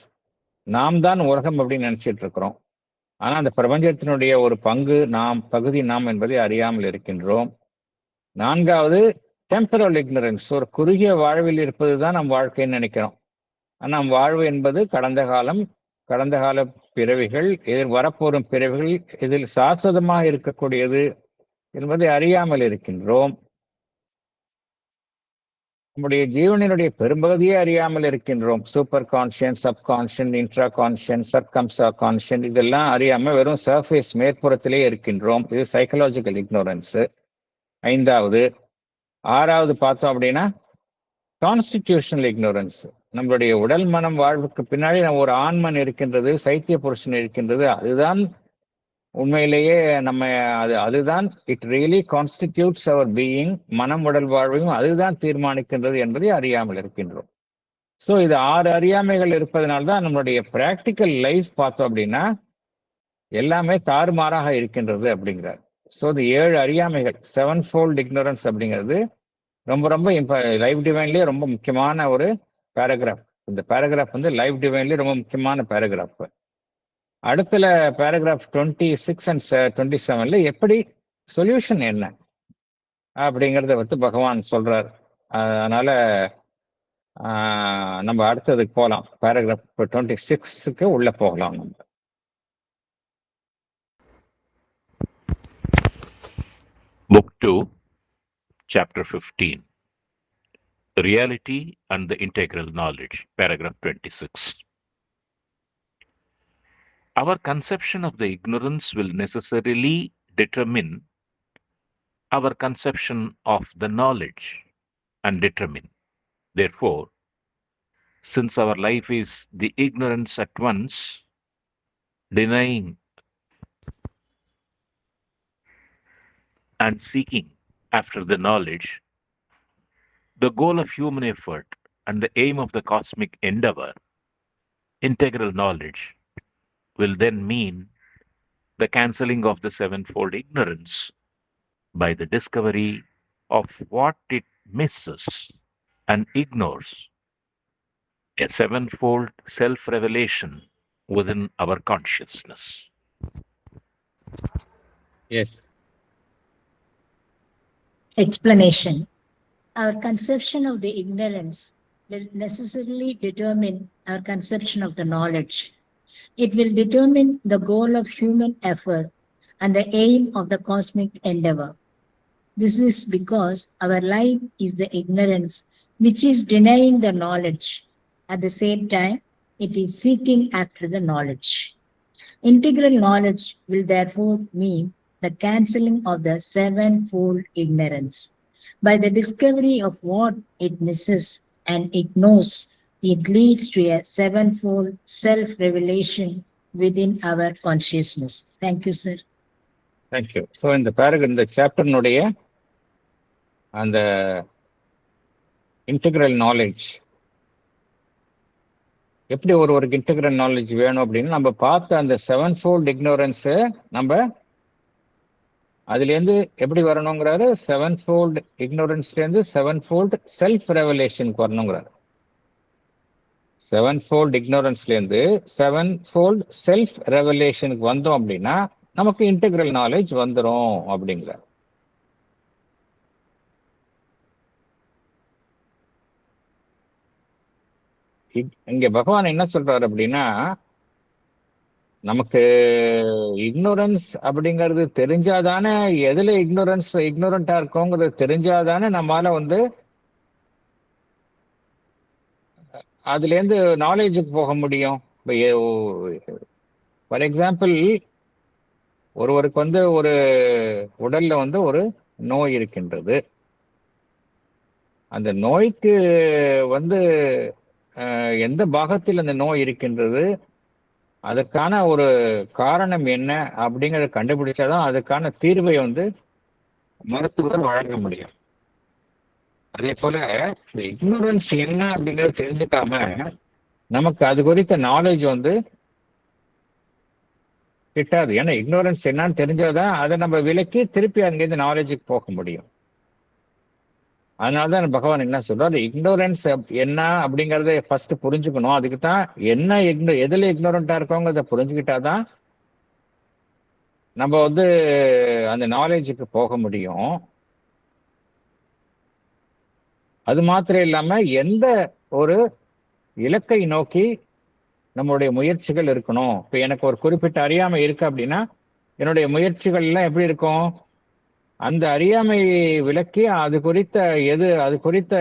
A: நாம் தான் உலகம் அப்படின்னு நினைச்சிட்டு இருக்கிறோம், ஆனால் அந்த பிரபஞ்சத்தினுடைய ஒரு பகுதி நாம் என்பதை அறியாமல் இருக்கின்றோம். 4வது டெம்பரல் இக்னோரன்ஸ், ஒரு குறுகிய வாழ்வில் இருப்பது தான் நம் வாழ்க்கைன்னு நினைக்கிறோம். ஆனால் நம் வாழ்வு என்பது கடந்த கால பிறவிகள், வரப்போறும் பிறவிகள், இதில் சாஸ்வதமாக இருக்கக்கூடியது என்பதை அறியாமல் இருக்கின்றோம். நம்முடைய ஜீவனினுடைய பெரும்பகுதியே அறியாமல் இருக்கின்றோம். சூப்பர் கான்ஷியன், சப்கான்ஷியன், இன்ட்ரா கான்ஷியன், சர்க்கம்சா கான்ஷியன், இதெல்லாம் அறியாம வெறும் சர்ஃபேஸ், மேற்புறத்திலே இருக்கின்றோம். இது சைக்கலாஜிக்கல் இக்னோரன்ஸ். 5வது. 6வது பார்த்தோம் அப்படின்னா கான்ஸ்டிடியூஷனல் இக்னோரன்ஸ். நம்மளுடைய உடல் மனம் வாழ்வுக்கு பின்னாடி நம்ம ஒரு ஆண்மன் இருக்கின்றது, சைத்திய புருஷன் இருக்கின்றது, அதுதான் உண்மையிலேயே அதுதான் it really constitutes our being. மனம் உடல் வாழ்வையும் அதுதான் தீர்மானிக்கின்றது என்பதை அறியாமல் இருக்கின்றோம். ஸோ இது 6 அறியாமைகள் இருப்பதனால்தான் நம்மளுடைய பிராக்டிக்கல் லைஃப் பார்த்தோம் அப்படின்னா எல்லாமே தாறுமாறாக இருக்கின்றது அப்படிங்கிறார். ஸோ இது 7 அறியாமைகள், 7-fold இக்னோரன்ஸ் அப்படிங்கிறது ரொம்ப ரொம்ப லைஃப் டிவைன்லேயே ரொம்ப முக்கியமான ஒரு பேராகிராஃப். இந்த பேராகிராஃப் லைஃப் டிவைன்லேயே ரொம்ப முக்கியமான பேராகிராஃப். அடுத்த பேராகிராஃப் 26 and 27 எப்படி சொல்யூஷன் என்ன அப்படிங்கிறத பகவான் சொல்றார். அதனால நம்ம அடுத்ததுக்கு போகலாம். பேராகிராஃப் 26க்கு உள்ள போகலாம். நம்ம
B: Book 2, Chapter 15, Reality and the Integral Knowledge, Paragraph 26. Our conception of the ignorance will necessarily determine our conception of the knowledge and determine. Therefore, since our life is the ignorance at once, denying and seeking after the knowledge, the goal of human effort and the aim of the cosmic endeavor, integral knowledge, will then mean the cancelling of the sevenfold ignorance by the discovery of what it misses and ignores, a sevenfold self revelation within our consciousness.
A: Yes.
C: Explanation. Our conception of the ignorance will necessarily determine our conception of the knowledge. It will determine the goal of human effort and the aim of the cosmic endeavor. This is because our life is the ignorance which is denying the knowledge. At the same time, it is seeking after the knowledge. Integral knowledge will therefore mean the cancelling of the sevenfold ignorance. By the discovery of what it misses and ignores, it leads to a sevenfold self-revelation within our consciousness. Thank you, sir.
A: Thank you. So இந்த சாப்டர்னுடைய அந்த integral knowledge, எப்படி ஒருவருக்கு integral knowledge வேணும் அப்படின்னு நம்ம பார்த்த அந்த seven fold இக்னோரன்ஸு நம்ம அதுலேருந்து எப்படி வரணுங்கிறாரு, செவன் ஃபோல்ட் இக்னோரன்ஸ்லேருந்து செவன் ஃபோல்ட் செல்ஃப் ரெவலேஷனுக்கு வரணுங்கிறாரு. செவன் ஃபோல்ட் இக்னோரன்ஸ்லேருந்து செவன் ஃபோல்ட் செல்ஃப் ரெவலேஷனுக்கு வந்தோம் அப்படின்னா நமக்கு இன்டெகிரல் நாலேஜ் வந்துடும் அப்படிங்கிறார். இங்க பகவான் என்ன சொல்றாரு அப்படின்னா, நமக்கு இக்னோரன்ஸ் அப்படிங்கிறது தெரிஞ்சாதானே, எதுல இக்னோரண்டா இருக்கோங்கிறது தெரிஞ்சாதானே நம்மளால அதுல இருந்து நாலேஜுக்கு போக முடியும். ஃபார் எக்ஸாம்பிள், ஒருவருக்கு ஒரு உடல்ல ஒரு நோய் இருக்கின்றது. அந்த நோய்க்கு எந்த பாகத்தில் அந்த நோய் இருக்கின்றது, அதுக்கான ஒரு காரணம் என்ன அப்படிங்கிறத கண்டுபிடிச்சாதான் அதுக்கான தீர்வை மருத்துவர் வழங்க முடியும். அதே போல இந்த இக்னோரன்ஸ் என்ன அப்படிங்கறத தெரிஞ்சுக்காம நமக்கு அது குறித்த நாலேஜ் கிட்டாது. ஏன்னா இக்னோரன்ஸ் என்னன்னு தெரிஞ்சாதான் அதை நம்ம விலக்கி திருப்பி அங்கேருந்து நாலேஜுக்கு போக முடியும். அதனாலதான் பகவான் என்ன சொல்றாரு, இக்னோரன்ஸ் என்ன அப்படிங்கறத ஃபர்ஸ்ட் புரிஞ்சுக்கணும். அதுக்கு தான் என்ன எதுல இக்னோரண்டா இருக்கோங்கிறத புரிஞ்சுக்கிட்டாதான் நம்ம அந்த நாலேஜுக்கு போக முடியும். அது மாத்திரம் இல்லாம எந்த ஒரு இலக்கை நோக்கி நம்மளுடைய முயற்சிகள் இருக்கணும். இப்ப எனக்கு ஒரு குறிப்பிட்ட அறியாமை இருக்கு அப்படின்னா என்னுடைய முயற்சிகள் எல்லாம் எப்படி இருக்கும், அந்த அறியாமை விலக்கி அது குறித்த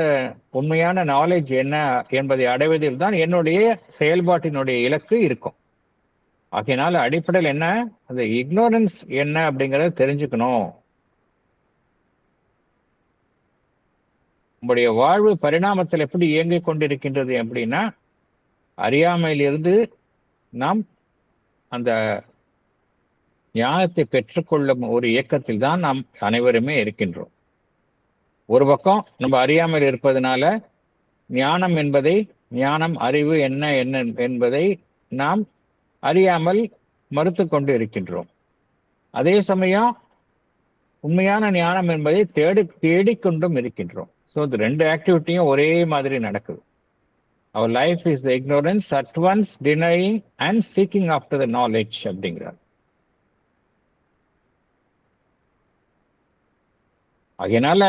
A: உண்மையான நாலேஜ் என்ன என்பதை அடைவதில் தான் என்னுடைய செயல்பாட்டினுடைய இலக்கு இருக்கும். ஆகையினால அடிப்படையில் என்ன, அந்த இக்னோரன்ஸ் என்ன அப்படிங்கறத தெரிஞ்சுக்கணும். உங்களுடைய வாழ்வு பரிணாமத்தில் எப்படி இயங்கிக் கொண்டிருக்கின்றது அப்படின்னா, அறியாமையிலிருந்து நாம் அந்த ஞானத்தை பெற்றுக்கொள்ளும் ஒரு இயக்கத்தில் தான் நாம் அனைவருமே இருக்கின்றோம். ஒரு பக்கம் நம்ம அறியாமையில் இருப்பதனால ஞானம் அறிவு என்ன என்பதை நாம் அறியாமல் மறுத்து கொண்டு இருக்கின்றோம். அதே சமயம் உண்மையான ஞானம் என்பதை தேடிக்கொண்டும் இருக்கின்றோம். ஸோ இந்த ரெண்டு ஆக்டிவிட்டியும் ஒரே மாதிரி நடக்குது. Our life is the ignorance at once denying and seeking after the knowledge அப்படிங்கிறார். அதனால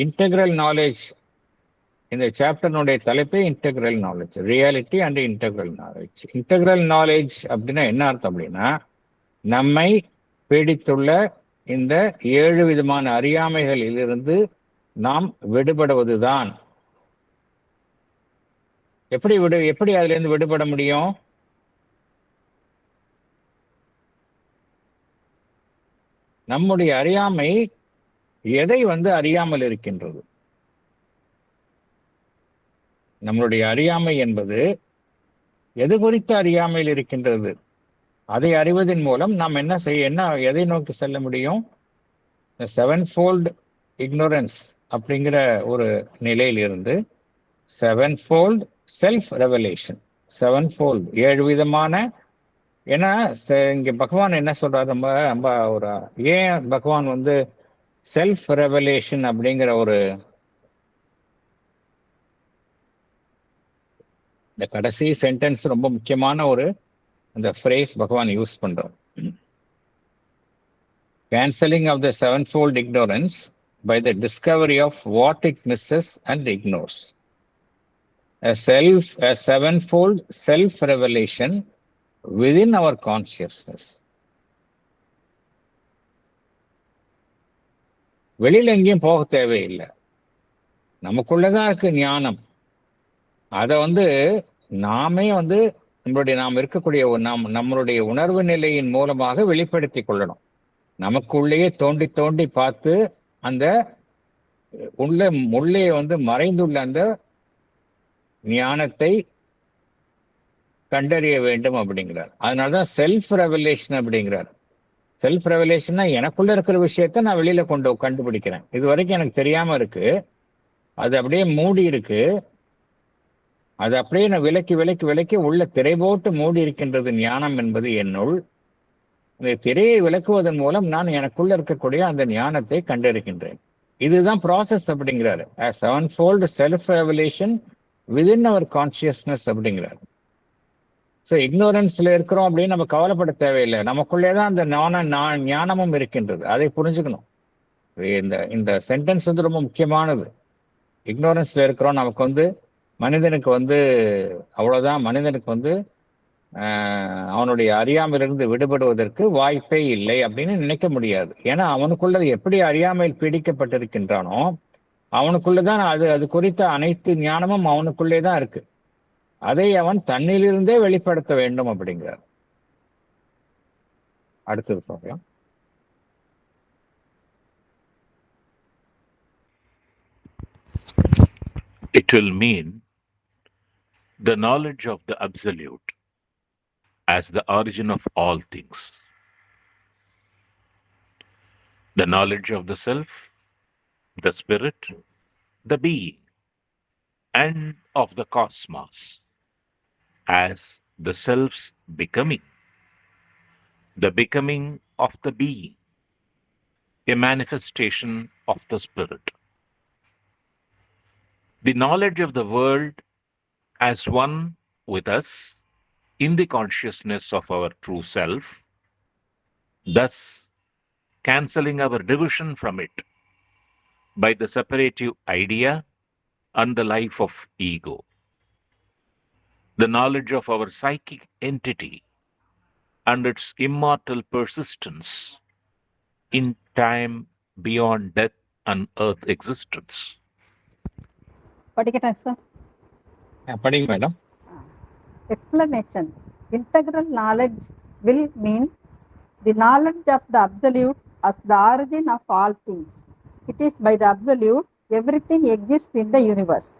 A: இன்டெகிரல் நாலேஜ், இந்த சாப்டர்னுடைய தலைப்பே integral knowledge, reality and integral knowledge. Integral knowledge அப்படின்னா என்ன அர்த்தம் அப்படின்னா, நம்மை பீடித்துள்ள இந்த 7 விதமான அறியாமைகளிலிருந்து நாம் விடுபடுவதுதான். எப்படி அதிலிருந்து விடுபட முடியும்? நம்முடைய அறியாமை எதை அறியாமல் இருக்கின்றது? நம்மளுடைய அறியாமை என்பது எது குறித்த அறியாமையில் இருக்கின்றது? அதை அறிவதன் மூலம் நாம் எதை நோக்கி செல்ல முடியும்? செவன்ஃபோல்ட் இக்னோரன்ஸ் அப்படிங்கிற ஒரு நிலையில் இருந்து செவன்ஃபோல்ட் செல்ஃப் ரெவலேஷன், 7 விதமான. ஏன்னா இங்க பகவான் என்ன சொல்றாரு, ரொம்ப ஒரு ஏன் பகவான் செல்ஃப் ரெவலேஷன் அப்படிங்கிற ஒரு இந்த கடைசி சென்டென்ஸ் ரொம்ப முக்கியமான அந்த ஃப்ரேஸ் பகவான் யூஸ் பண்றோம். Cancelling of the sevenfold ignorance by the discovery of what it misses and ignores. A sevenfold self-revelation within our consciousness. வெளியில எங்கேயும் போக தேவையில்லை, நமக்குள்ளதான் இருக்கு ஞானம். அதை நாமே நாம் இருக்கக்கூடிய நம்மளுடைய உணர்வு நிலையின் மூலமாக வெளிப்படுத்தி கொள்ளணும். நமக்குள்ளேயே தோண்டி தோண்டி பார்த்து அந்த உள்ளே மறைந்துள்ள அந்த ஞானத்தை கண்டறிய வேண்டும் அப்படிங்கிறார். அதனாலதான் செல்ஃப் ரெவலேஷன் அப்படிங்கிறார். செல்ஃப் ரெவலேஷன்னா எனக்குள்ள இருக்கிற விஷயத்த நான் வெளியில கண்டுபிடிக்கிறேன். இது வரைக்கும் எனக்கு தெரியாம இருக்கு, அது அப்படியே மூடி இருக்கு, அது அப்படியே நான் விலக்கி உள்ள திரை போட்டு மூடி இருக்கின்றது ஞானம் என்பது என்னுள். இந்த திரையை விளக்குவதன் மூலம் நான் எனக்குள்ள இருக்கக்கூடிய அந்த ஞானத்தை கண்டிருக்கின்றேன். இதுதான் ப்ராசஸ் அப்படிங்கிறாரு. Sevenfold self revelation within our consciousness அப்படிங்கிறாரு. ஸோ இக்னோரன்ஸ்ல இருக்கிறோம் அப்படின்னு நம்ம கவலைப்பட தேவையில்லை, நமக்குள்ளேதான் அந்த ஞானமும் இருக்கின்றது. அதை புரிஞ்சுக்கணும். இந்த சென்டென்ஸ் ரொம்ப முக்கியமானது. இக்னோரன்ஸ்ல இருக்கிறோம், நமக்கு மனிதனுக்கு அவ்வளவுதான், மனிதனுக்கு அவனுடைய அறியாமையிலிருந்து விடுபடுவதற்கு வாய்ப்பே இல்லை அப்படின்னு நினைக்க முடியாது. ஏன்னா அவனுக்குள்ளது எப்படி அறியாமையில் பீடிக்கப்பட்டிருக்கின்றானோ அவனுக்குள்ளதான் அது குறித்த அனைத்து ஞானமும் அவனுக்குள்ளே தான் இருக்கு. அதை அவன் தன்னிலிருந்தே வெளிப்படுத்த வேண்டும் அப்படிங்கிறார். அடுத்தது பார்க்கலாம்.
B: It will mean the knowledge of the Absolute as the origin of all things, the knowledge of the self, the spirit, the being, and of the cosmos as the self's becoming, the becoming of the being, a manifestation of the spirit. The knowledge of the world as one with us in the consciousness of our true self, thus cancelling our division from it by the separative idea and the life of ego. The knowledge of our psychic entity and its immortal persistence in time beyond death and earth existence.
D: படிக்கட்டா sir?
A: படிங்க madam.
D: Explanation. Integral knowledge will mean the knowledge of the Absolute as the origin of all things. It is by the Absolute everything exists in the universe.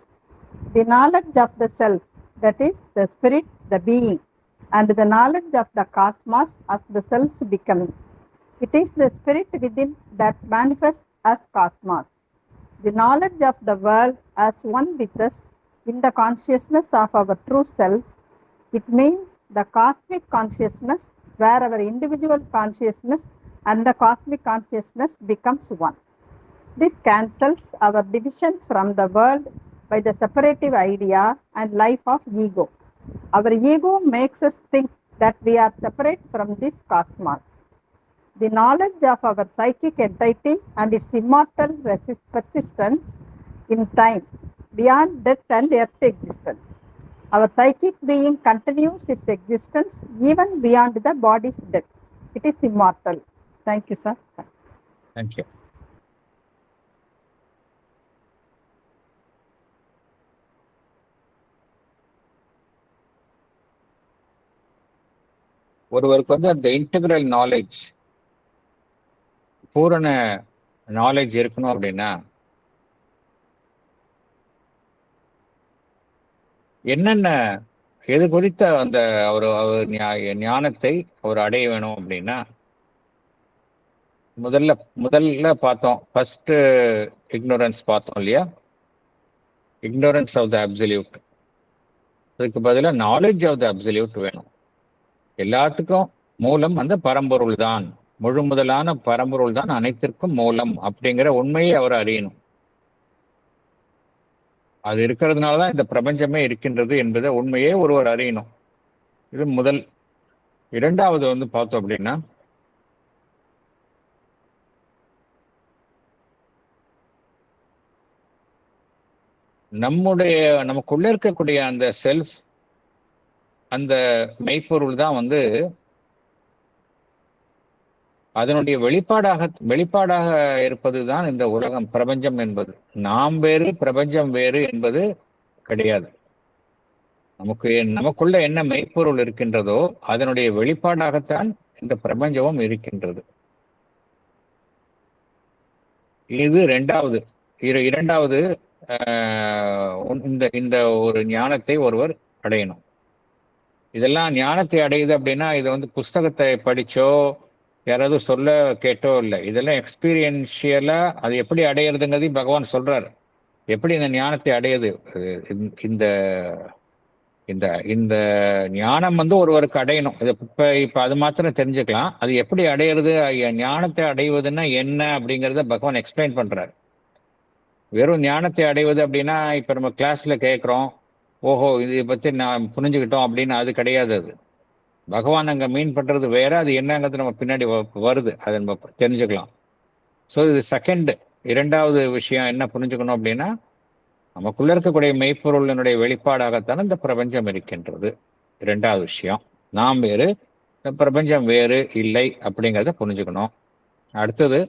D: The knowledge of the self, that is the spirit, the being, and the knowledge of the cosmos as the self's becoming. It is the spirit within that manifests as cosmos. The knowledge of the world as one with us in the consciousness of our true self. It means the cosmic consciousness where our individual consciousness and the cosmic consciousness becomes one. This cancels our division from the world by the separative idea and life of ego. Our ego makes us think that we are separate from this cosmos. The knowledge of our psychic entity and its immortal persistence in time beyond death and earth existence. Our psychic being continues its existence even beyond the body's death. It is immortal. Thank you, sir.
A: Thank you. ஒருவருக்கு வந்து அந்த integral knowledge, பூரண knowledge இருக்கணும் அப்படின்னா என்னென்ன எது குறித்த அந்த அவர் ஞானத்தை அவர் அடைய வேணும் அப்படின்னா, முதல்ல பார்த்தோம், ஃபர்ஸ்ட் இக்னோரன்ஸ் பார்த்தோம் இல்லையா, இக்னோரன்ஸ் ஆஃப் த அப்சல்யூட். அதுக்கு பதிலாக நாலேஜ் ஆஃப் த அப்சல்யூட் வேணும். எல்லாத்துக்கும் மூலம் அந்த பரம்பொருள் தான், முழு முதலான பரம்பொருள் தான் அனைத்திற்கும் மூலம் அப்படிங்கிற உண்மையை அவர் அறியணும். அது இருக்கிறதுனால தான் இந்த பிரபஞ்சமே இருக்கின்றது என்பதை உண்மையே ஒருவர் அறியணும். இது முதல். இரண்டாவது வந்து பார்த்தோம் அப்படின்னா, நமக்குள்ள இருக்கக்கூடிய அந்த செல்ஃப், அந்த மெய்ப்பொருள் தான் வந்து அதனுடைய வெளிப்பாடாக இருப்பது தான் இந்த உலகம், பிரபஞ்சம் என்பது. நாம் வேறு பிரபஞ்சம் வேறு என்பது கிடையாது. நமக்குள்ள என்ன மெய்ப்பொருள் இருக்கின்றதோ அதனுடைய வெளிப்பாடாகத்தான் இந்த பிரபஞ்சமும் இருக்கின்றது. இது இரண்டாவது இந்த ஒரு ஞானத்தை ஒருவர் அடையணும். இதெல்லாம் ஞானத்தை அடையுது அப்படின்னா இது வந்து புஸ்தகத்தை படிச்சோ யாராவது சொல்ல கேட்டோ இல்லை. இதெல்லாம் எக்ஸ்பீரியன்ஷியலா அது எப்படி அடையிறதுங்கிறதையும் பகவான் சொல்றாரு. எப்படி இந்த ஞானத்தை அடையுது, இந்த இந்த இந்த ஞானம் வந்து ஒருவருக்கு அடையணும். இது இப்ப அது மாத்திரம் தெரிஞ்சுக்கலாம். அது எப்படி அடையிறது, ஞானத்தை அடைவதுன்னா என்ன அப்படிங்கிறத பகவான் எக்ஸ்பிளைன் பண்றாரு. வெறும் ஞானத்தை அடைவது அப்படின்னா இப்ப நம்ம கிளாஸ்ல கேட்கிறோம், ஓஹோ இதை பத்தி நான் புரிஞ்சுக்கிட்டோம் அப்படின்னு அது கிடையாது. அது பகவான் அங்க மீன் பண்றது வேற, அது என்னங்கிறது நம்ம பின்னாடி வருது, அதை நம்ம தெரிஞ்சுக்கலாம். ஸோ இது இரண்டாவது விஷயம் என்ன புரிஞ்சுக்கணும் அப்படின்னா, நமக்குள்ள இருக்கக்கூடிய மெய்ப்பொருளினுடைய வெளிப்பாடாகத்தான் இந்த பிரபஞ்சம் இருக்கின்றது. இரண்டாவது விஷயம், நாம் வேறு இந்த பிரபஞ்சம் வேறு இல்லை அப்படிங்கிறத புரிஞ்சுக்கணும். அடுத்தது,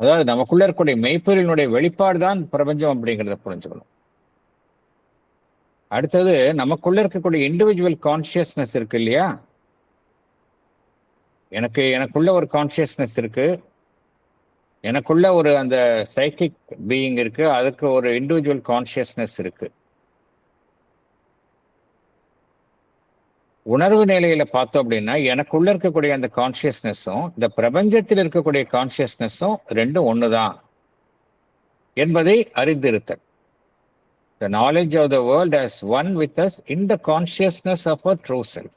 A: அதாவது நமக்குள்ள இருக்கக்கூடிய மெய்ப்பொருளினுடைய வெளிப்பாடு தான் பிரபஞ்சம் அப்படிங்கிறத புரிஞ்சுக்கணும். அடுத்தது, நமக்குள்ள இருக்கக்கூடிய இண்டிவிஜுவல் கான்சியஸ்னஸ் இருக்கு இல்லையா, எனக்குள்ள ஒரு கான்சியஸ்னஸ் இருக்கு, எனக்குள்ள ஒரு அந்த சைக்கிக் பீயிங் இருக்கு, அதுக்கு ஒரு இண்டிவிஜுவல் கான்சியஸ்னஸ் இருக்கு. உணர்வு நிலையில பார்த்தோம் அப்படின்னா எனக்குள்ள இருக்கக்கூடிய அந்த கான்சியஸ்னஸும் இந்த பிரபஞ்சத்தில் இருக்கக்கூடிய கான்சியஸ்னஸும் ரெண்டும் ஒண்ணுதான் என்பதை அறிந்திருத்தல். The knowledge of the world as one with us in the consciousness of our true self.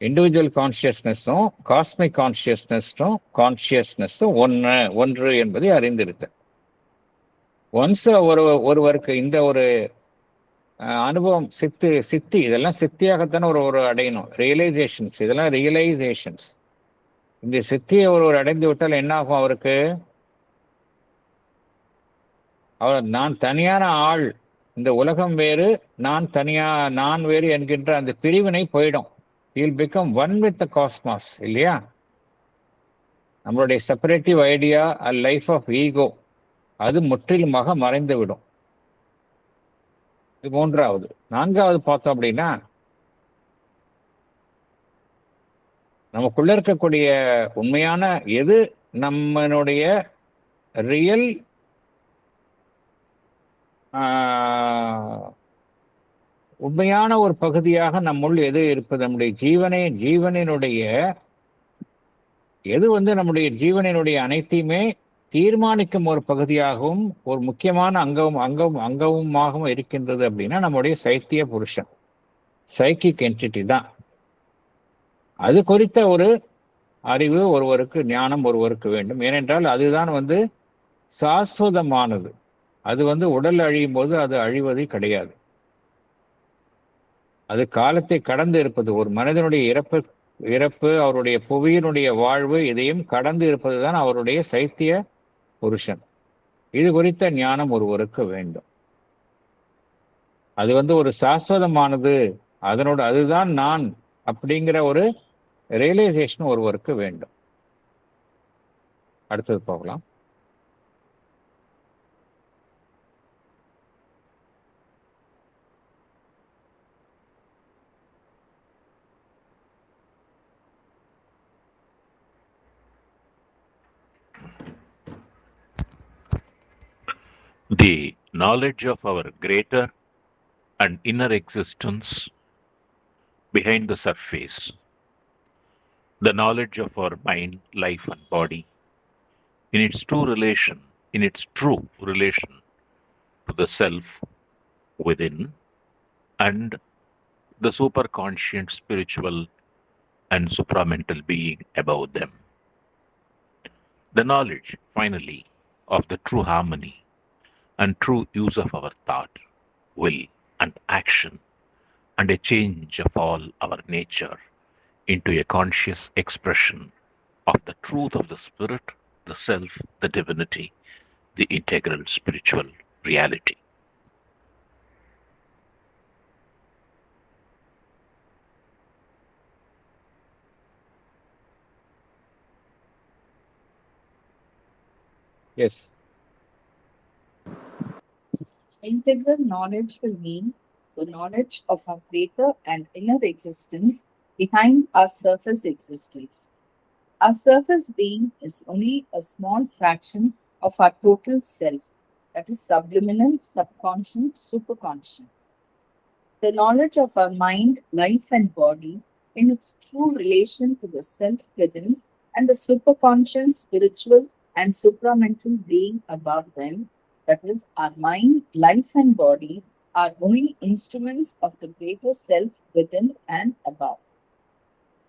A: Individual கான்சியஸ்னஸும் காஸ்மிக் கான்சியஸ்னஸும் ஒன்று என்பதை அறிந்திருத்தல். ஒன்ஸ் ஒருவருக்கு இந்த ஒரு அனுபவம் சித்தி இதெல்லாம் சித்தியாகத்தானே ஒரு அடையணும். ரியலைசேஷன்ஸ், இதெல்லாம் ரியலைசேஷன்ஸ். இந்த சித்தியை ஒருவர் அடைந்து விட்டால் என்ன ஆகும் அவருக்கு? அவர் நான் தனியான ஆள், இந்த உலகம் வேறு, நான் வேறு என்கின்ற அந்த பிரிவினை போயிடும். He'll become one with the cosmos, இல்லையா? நம்மளுடைய separative idea, life of ego, அது முற்றிலுமாக மறைந்து விடும். இது மூன்றாவது. நான்காவது பார்த்தோம் அப்படின்னா, நமக்குள்ள இருக்கக்கூடிய உண்மையான எது நம்மளுடைய ரியல் உண்மையான ஒரு பகுதியாக நம்முள் எது இருப்பது, நம்முடைய ஜீவனினுடைய எது வந்து நம்முடைய ஜீவனினுடைய அனைத்தையுமே தீர்மானிக்கும் ஒரு பகுதியாகவும் ஒரு முக்கியமான அங்கமுமாகவும் இருக்கின்றது அப்படின்னா நம்முடைய சைத்திய புருஷன், சைக்கிக் என்டிட்டி தான். அது குறித்த ஒரு அறிவு ஒருவருக்கு, ஞானம் ஒருவருக்கு வேண்டும். ஏனென்றால் அதுதான் வந்து சாஸ்வதமானது. அது வந்து உடல் அழியும் போது அது அழிவதே கிடையாது. அது காலத்தை கடந்து இருப்பது. ஒரு மனிதனுடைய இறப்பு, அவருடைய புவியினுடைய வாழ்வு, இதையும் கடந்து இருப்பதுதான் அவருடைய சைத்திய புருஷன். இது குறித்த ஞானம் ஒருவருக்கு வேண்டும். அது வந்து ஒரு சாஸ்வதமானது, அதுதான் நான் அப்படிங்கிற ஒரு ரியலைசேஷன் ஒருவருக்கு வேண்டும். அடுத்தது போகலாம்.
B: The knowledge of our greater and inner existence behind the surface, the knowledge of our mind, life, and body in its true relation to the self within and the superconscious spiritual and supramental being above them. The knowledge, finally, of the true harmony and true use of our thought, will, and action, and a change of all our nature into a conscious expression of the truth of the spirit, the self, the divinity, the integral spiritual reality.
A: Yes,
E: Integral knowledge will mean the knowledge of our greater and inner existence behind our surface existence. Our surface being is only a small fraction of our total self, that is subliminal, subconscious, superconscious. The knowledge of our mind, life, and body in its true relation to the self within and the superconscious, spiritual, and supramental being above them, that is, our mind, life, and body, are only instruments of the greater self within and above.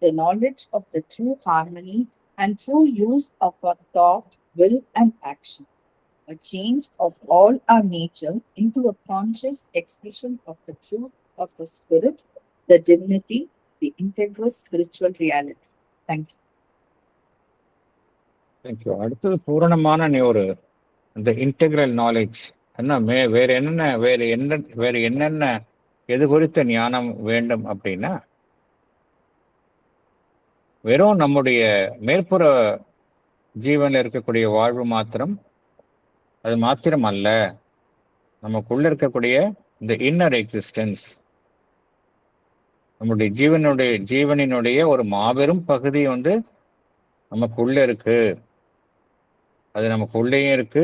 E: The knowledge of the true harmony and true use of our thought, will, and action. A change of all our nature into a conscious expression of the truth of the spirit, the divinity, the integral spiritual reality. Thank you.
A: Thank you. அடுத்தது பூரணமான ஒரு இந்த integral knowledge என்ன, வேற என்னென்ன எது குறித்த ஞானம் வேண்டும் அப்படின்னா, வெறும் நம்முடைய மேற்புற ஜீவனில் இருக்கக்கூடிய வாழ்வு மாத்திரம், அது மாத்திரம் அல்ல, நமக்குள்ள இருக்கக்கூடிய இந்த இன்னர் எக்ஸிஸ்டன்ஸ், நம்முடைய ஜீவனினுடைய ஒரு மாபெரும் பகுதி நமக்குள்ள இருக்கு. அது நமக்குள்ளேயும் இருக்கு,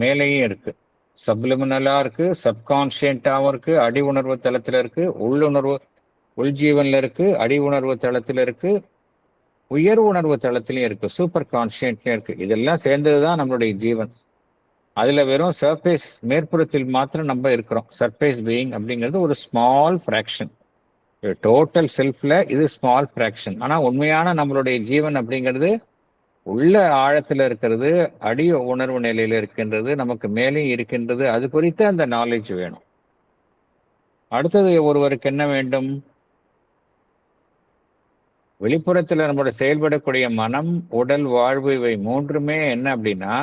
A: மேலேயும் இருக்கு, சப்லிமினலா இருக்கு, சப்கான்ஷியன்டாவும் இருக்கு, அடி உணர்வு தளத்துல இருக்கு, உள்ஜீவன்ல இருக்கு, அடி உணர்வு தளத்துல இருக்கு, உயர் உணர்வு தளத்திலையும் இருக்கு, சூப்பர் கான்ஷியன்ட்லயும் இருக்கு. இதெல்லாம் சேர்ந்ததுதான் நம்மளுடைய ஜீவன். அதுல வெறும் சர்ஃபேஸ் மேற்புறத்தில் மாத்திரம் நம்ம இருக்கிறோம். சர்ஃபேஸ் பீயிங் அப்படிங்கிறது ஒரு ஸ்மால் ஃப்ராக்ஷன். டோட்டல் செல்ஃப்ல இது ஸ்மால் ஃப்ராக்ஷன். ஆனா உண்மையான நம்மளுடைய ஜீவன் அப்படிங்கிறது உள்ள ஆழத்துல இருக்கிறது, அடி உணர்வு நிலையில இருக்கின்றது, நமக்கு மேலே இருக்கின்றது. அது குறித்து அந்த நாலேஜ் வேணும். அடுத்தது ஒருவருக்கு என்ன வேண்டும்? வெளிப்புறத்துல நம்மளோட செயல்படக்கூடிய மனம், உடல், வாழ்வு, இவை மூன்றுமே என்ன அப்படின்னா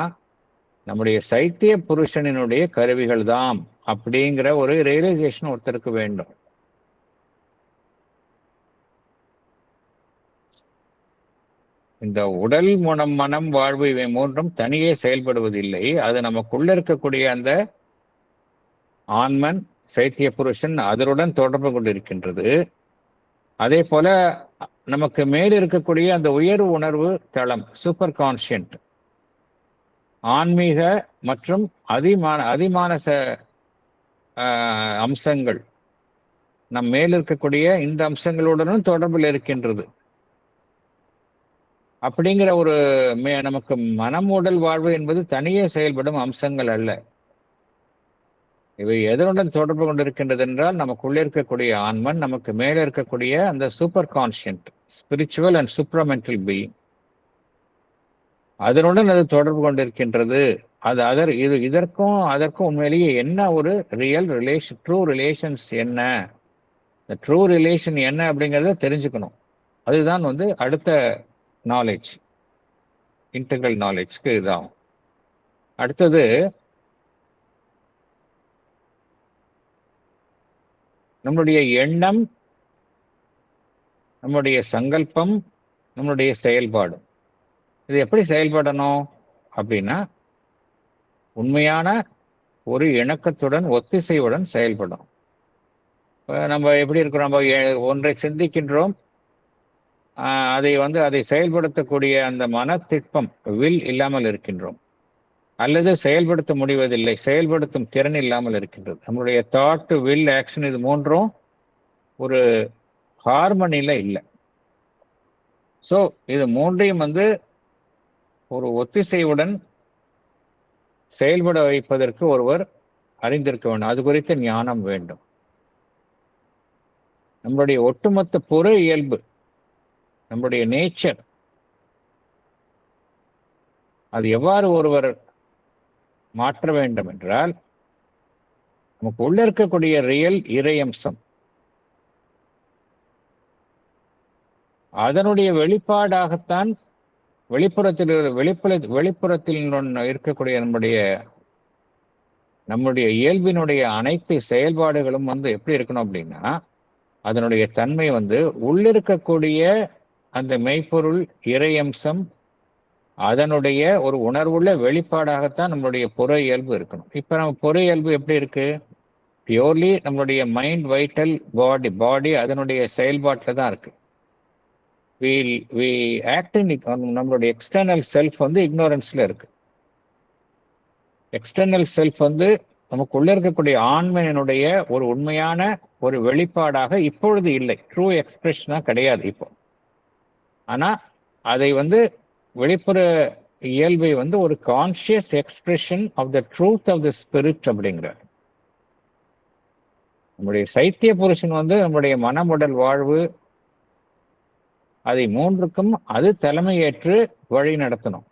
A: நம்முடைய சைத்திய புருஷனினுடைய கருவிகள் தான் அப்படிங்கிற ஒரு ரியலைசேஷன் ஒருத்தருக்கு வேண்டும். இந்த உடல், மனம், வாழ்வு இவை மூன்றும் தனியே செயல்படுவதில்லை. அது நமக்குள்ள இருக்கக்கூடிய அந்த ஆன்மன், சைத்திய புருஷன், அதனுடன் தொடர்பு கொண்டிருக்கின்றது. அதே போல நமக்கு மேல் இருக்கக்கூடிய அந்த உயர்வு உணர்வு தளம், சூப்பர் கான்ஷியன்ட், ஆன்மீக மற்றும் அதிமானச அம்சங்கள் நம் மேல் இருக்கக்கூடிய இந்த அம்சங்களுடனும் தொடர்பில் இருக்கின்றது. அப்படிங்கிற ஒரு நமக்கு மனம், உடல், வாழ்வு என்பது தனியே செயல்படும் அம்சங்கள் அல்ல. இவை எதனுடன் தொடர்பு கொண்டிருக்கின்றது என்றால் நமக்குள்ளே இருக்கக்கூடிய ஆன்மன், நமக்கு மேலே இருக்கக்கூடிய அந்த சூப்பர் கான்ஷியன்ட், ஸ்பிரிச்சுவல் அண்ட் சூப்ரமெண்டல் பீயிங், அதனுடன் அது தொடர்பு கொண்டிருக்கின்றது. இதற்கும் அதற்கும் உண்மையிலேயே என்ன ஒரு ரியல் ரிலேஷன், ட்ரூ ரிலேஷன்ஸ் என்ன, இந்த ட்ரூ ரிலேஷன் என்ன அப்படிங்கிறத தெரிஞ்சுக்கணும். அதுதான் அடுத்த நாலேஜ், இன்டெகிரல் நாலேஜ்க்கு இதுதான். அடுத்தது நம்மளுடைய எண்ணம், நம்முடைய சங்கல்பம், நம்முடைய செயல்பாடு. இது எப்படி செயல்படணும் அப்படின்னா, உண்மையான ஒரு இணக்கத்துடன், ஒத்திசைவுடன் செயல்படும். நம்ம எப்படி இருக்கிறோம்? நம்ம ஒன்றை சிந்திக்கின்றோம், அதை அதை செயல்படுத்தக்கூடிய அந்த மனத்திட்பம், வில் இல்லாமல் இருக்கின்றோம். அல்லது செயல்படுத்த முடிவதில்லை, செயல்படுத்தும் திறன் இல்லாமல் இருக்கின்றது. நம்முடைய தாட், வில், ஆக்ஷன் இது மூன்றும் ஒரு ஹார்மனில இல்லை. ஸோ இது மூன்றையும் ஒரு ஒத்திசைவுடன் செயல்பட வைப்பதற்கு ஒருவர் அறிந்திருக்க வேண்டும். அது குறித்த ஞானம் வேண்டும். நம்முடைய ஒட்டுமொத்த புற இயல்பு, நம்முடைய நேச்சர், அது எவ்வாறு ஒருவர் மாற்ற வேண்டும் என்றால், நமக்கு உள்ள இருக்கக்கூடிய ரியல் இறையம்சம், அதனுடைய வெளிப்பாடாகத்தான் வெளிப்புறத்தில் இருக்கக்கூடிய நம்முடைய இயல்பினுடைய அனைத்து செயல்பாடுகளும் எப்படி இருக்கணும் அப்படின்னா, அதனுடைய தன்மை உள்ளிருக்கக்கூடிய அந்த மெய்ப்பொருள் இறையம்சம், அதனுடைய ஒரு உணர்வுள்ள வெளிப்பாடாகத்தான் நம்மளுடைய புற இயல்பு இருக்கணும். இப்ப நம்ம புற இயல்பு எப்படி இருக்கு? பியூர்லி நம்மளுடைய மைண்ட், வைட்டல், பாடி அதனுடைய செயல்பாட்டில் தான் இருக்கு. நம்மளுடைய எக்ஸ்டர்னல் செல்ஃப் இக்னோரன்ஸ்ல இருக்கு. எக்ஸ்டர்னல் செல்ஃப் நமக்கு உள்ள இருக்கக்கூடிய ஆன்மையினுடைய ஒரு உண்மையான ஒரு வெளிப்பாடாக இப்பொழுது இல்லை. ட்ரூ எக்ஸ்பிரஷனா கிடையாது இப்போ. ஆனா அதை வெளிப்புற இயல்பை ஒரு conscious expression of the truth of the spirit அப்படிங்கிறார். நம்முடைய சைத்திய புருஷன் நம்முடைய மனமுடல் வாழ்வு, அதை மூன்றுக்கும் அது தலைமையேற்று வழி நடத்தணும்.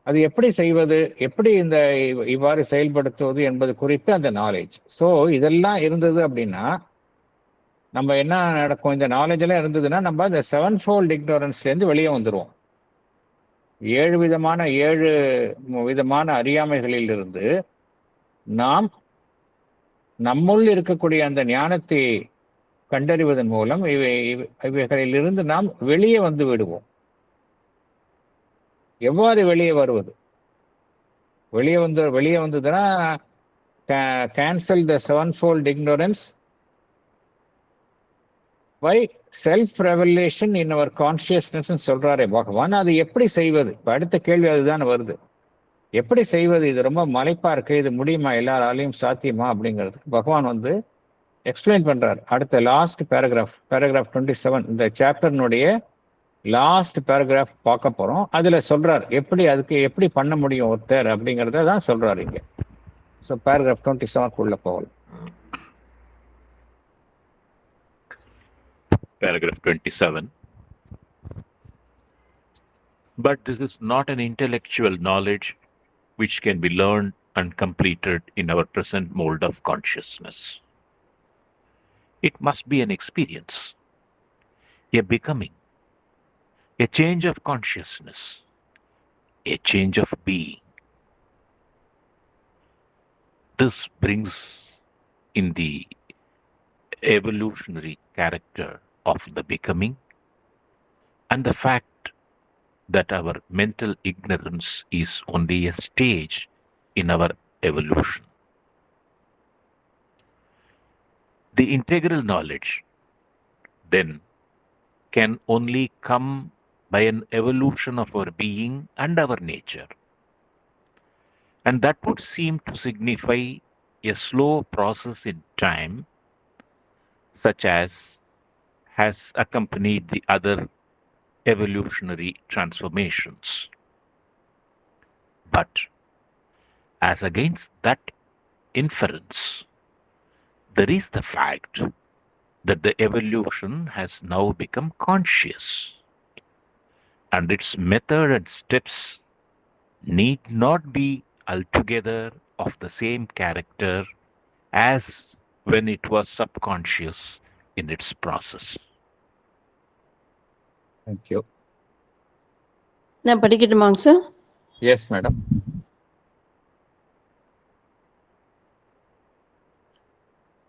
A: அது எப்படி செய்வது, எப்படி இவ்வாறு செயல்படுத்துவது என்பது குறித்து அந்த நாலேஜ். ஸோ இதெல்லாம் இருந்தது அப்படின்னா நம்ம என்ன நடக்கும்? இந்த நாலேஜ் எல்லாம் இருந்ததுன்னா நம்ம இந்த 7-fold இக்னோரன்ஸ்லேருந்து வெளியே வந்துடுவோம். 7 விதமான அறியாமைகளில் இருந்து நாம் நம்முள் இருக்கக்கூடிய அந்த ஞானத்தை கண்டறிவதன் மூலம் இவைகளிலிருந்து நாம் வெளியே வந்து விடுவோம். எவ்வாறு வெளியே வருவது? வெளியே வந்ததுன்னா cancel the 7-fold ignorance by self revelation in our consciousness சொல்றாரே பகவான். அது எப்படி செய்வது? இப்ப அடுத்த கேள்வி அதுதான் வருது. எப்படி செய்வது? இது ரொம்ப மலைப்பா இருக்கு, இது முடியுமா, எல்லாராலையும் சாத்தியமா அப்படிங்கிறதுக்கு பகவான் எக்ஸ்பிளைன் பண்றார். அடுத்த லாஸ்ட் பேராகிராஃப் 27 இந்த சாப்டர்னுடைய லாஸ்ட் பேராகிராஃப் பார்க்க போறோம். அதுல சொல்றார் அதுக்கு எப்படி பண்ண முடியும் ஒருத்தர் அப்படிங்கிறத தான் சொல்றாரு இங்க. ஸோ பேராகிராஃப் 27 உள்ள போகலாம்.
B: Paragraph 27. But this is not an intellectual knowledge which can be learned and completed in our present mold of consciousness. It must be an experience, a becoming, a change of consciousness, a change of being. This brings in the evolutionary character of the becoming and the fact that our mental ignorance is only a stage in our evolution. The integral knowledge then can only come by an evolution of our being and our nature. And that would seem to signify a slow process in time, such as has accompanied the other evolutionary transformations. But as against that inference, there is the fact that the evolution has now become conscious, and its method and steps need not be altogether of the same character as when it was subconscious in its process.
A: Thank you.
F: நான் படிக்கட்டுமாங்க sir?
A: Yes, madam.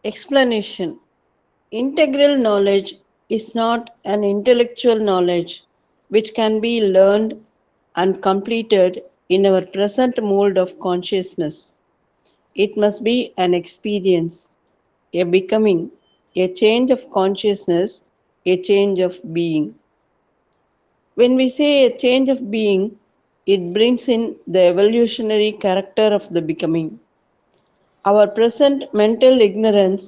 F: Explanation. Integral knowledge is not an intellectual knowledge which can be learned and completed in our present mold of consciousness. It must be an experience, a becoming, a change of consciousness, a change of being. When we say a change of being, it brings in the evolutionary character of the becoming. Our present mental ignorance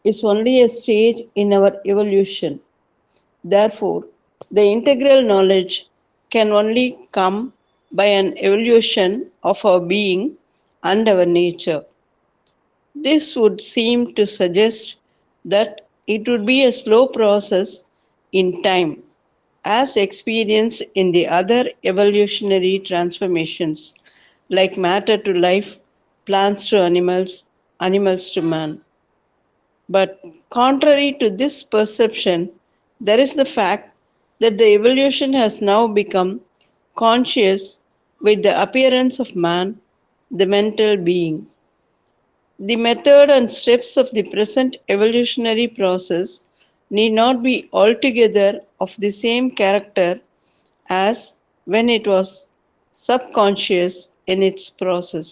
F: is only a stage in our evolution. Therefore, the integral knowledge can only come by an evolution of our being and our nature. This would seem to suggest that it would be a slow process in time, as experienced in the other evolutionary transformations, like matter to life, plants to animals, animals to man. But contrary to this perception, there is the fact that the evolution has now become conscious with the appearance of man, the mental being. The method and steps of the present evolutionary process need not be altogether of the same character as when it was subconscious in its process.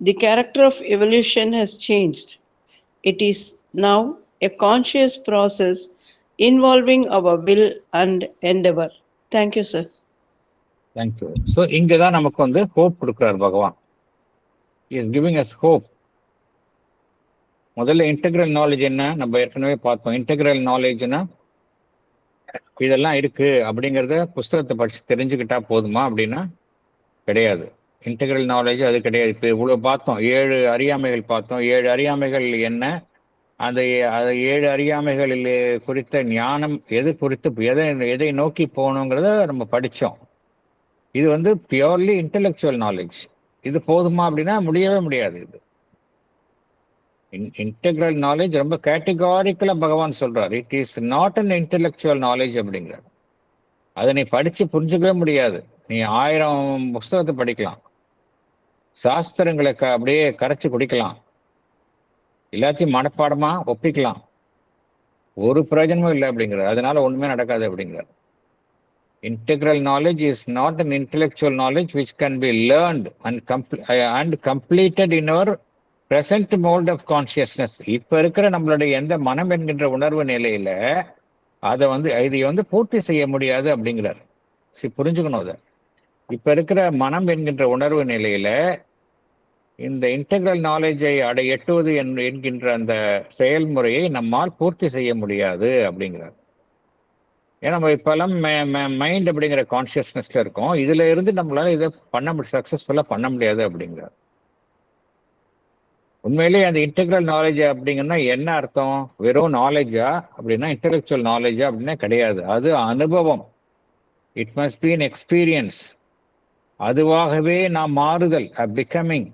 F: The character of evolution has changed. It is now a conscious process involving our will and endeavor. Thank you, sir.
A: Thank you. So இங்கே தான் நமக்கு வந்து hope கொடுக்குறார் பகவான். Is giving us hope. முதல்ல integral knowledge என்ன நம்ம ஏற்கனவே பார்த்தோம். இன்டெகிரல் நாலேஜ்னா இதெல்லாம் இருக்கு அப்படிங்கிறத புஸ்தகத்தை படிச்சு தெரிஞ்சுக்கிட்டா போதுமா அப்படின்னா கிடையாது. இன்டெகிரல் நாலேஜ் அது கிடையாது. இப்போ இவ்வளோ பார்த்தோம், 7 அறியாமைகள் பார்த்தோம். 7 அறியாமைகள் என்ன, அந்த 7 அறியாமைகளில் குறித்த ஞானம் எது குறித்து எதை நோக்கி போகணுங்கிறத நம்ம படித்தோம். இது வந்து பியூர்லி இன்டெலெக்சுவல் நாலேஜ். இது போதுமா அப்படின்னா முடியவே முடியாது. இது இன்டெகிரல் நாலேஜ் ரொம்ப கேட்டகாரிக்கலா பகவான் சொல்றார். It is not an intellectual knowledge அப்படிங்கிறார். அதை நீ படிச்சு புரிஞ்சுக்கவே முடியாது. நீ 1000 புஸ்தகத்தை படிக்கலாம், சாஸ்திரங்களை அப்படியே கரைச்சு குடிக்கலாம், எல்லாத்தையும் மனப்பாடமா ஒப்பிக்கலாம், ஒரு பிரயோஜனமும் இல்லை அப்படிங்கிறார். அதனால ஒண்ணுமே நடக்காது அப்படிங்கிறார். Integral knowledge is not an intellectual knowledge which can be learned and completed in our present mode of consciousness. இப்ப இருக்கிற நம்மளுடைய எந்த மனம் என்கின்ற உணர்வு நிலையில இதை வந்து பூர்த்தி செய்ய முடியாது அப்படிங்கிறார். புரிஞ்சுக்கணும். அதை இப்ப இருக்கிற மனம் என்கின்ற உணர்வு நிலையில இந்த இன்டெகிரல் நாலேஜை எட்டுவது என்கின்ற அந்த செயல்முறையை நம்மால் பூர்த்தி செய்ய முடியாது அப்படிங்கிறார். ஏன்னா நம்ம இப்பெல்லாம் மைண்ட் அப்படிங்கிற கான்சியஸ்னஸ்ல இருக்கோம். இதுல இருந்து நம்மளால இதை சக்சஸ்ஃபுல்லா பண்ண முடியாது அப்படிங்கிறார். உண்மையிலேயே அந்த இன்டெகிரல் நாலேஜ் அப்படிங்கன்னா என்ன அர்த்தம்? வெறும் நாலேஜா அப்படின்னா, இன்டெலெக்சுவல் நாலேஜா அப்படின்னா கிடையாது. அது அனுபவம். It must be an experience. அதுவாகவே நாம் மாறுதல், பிகமிங்,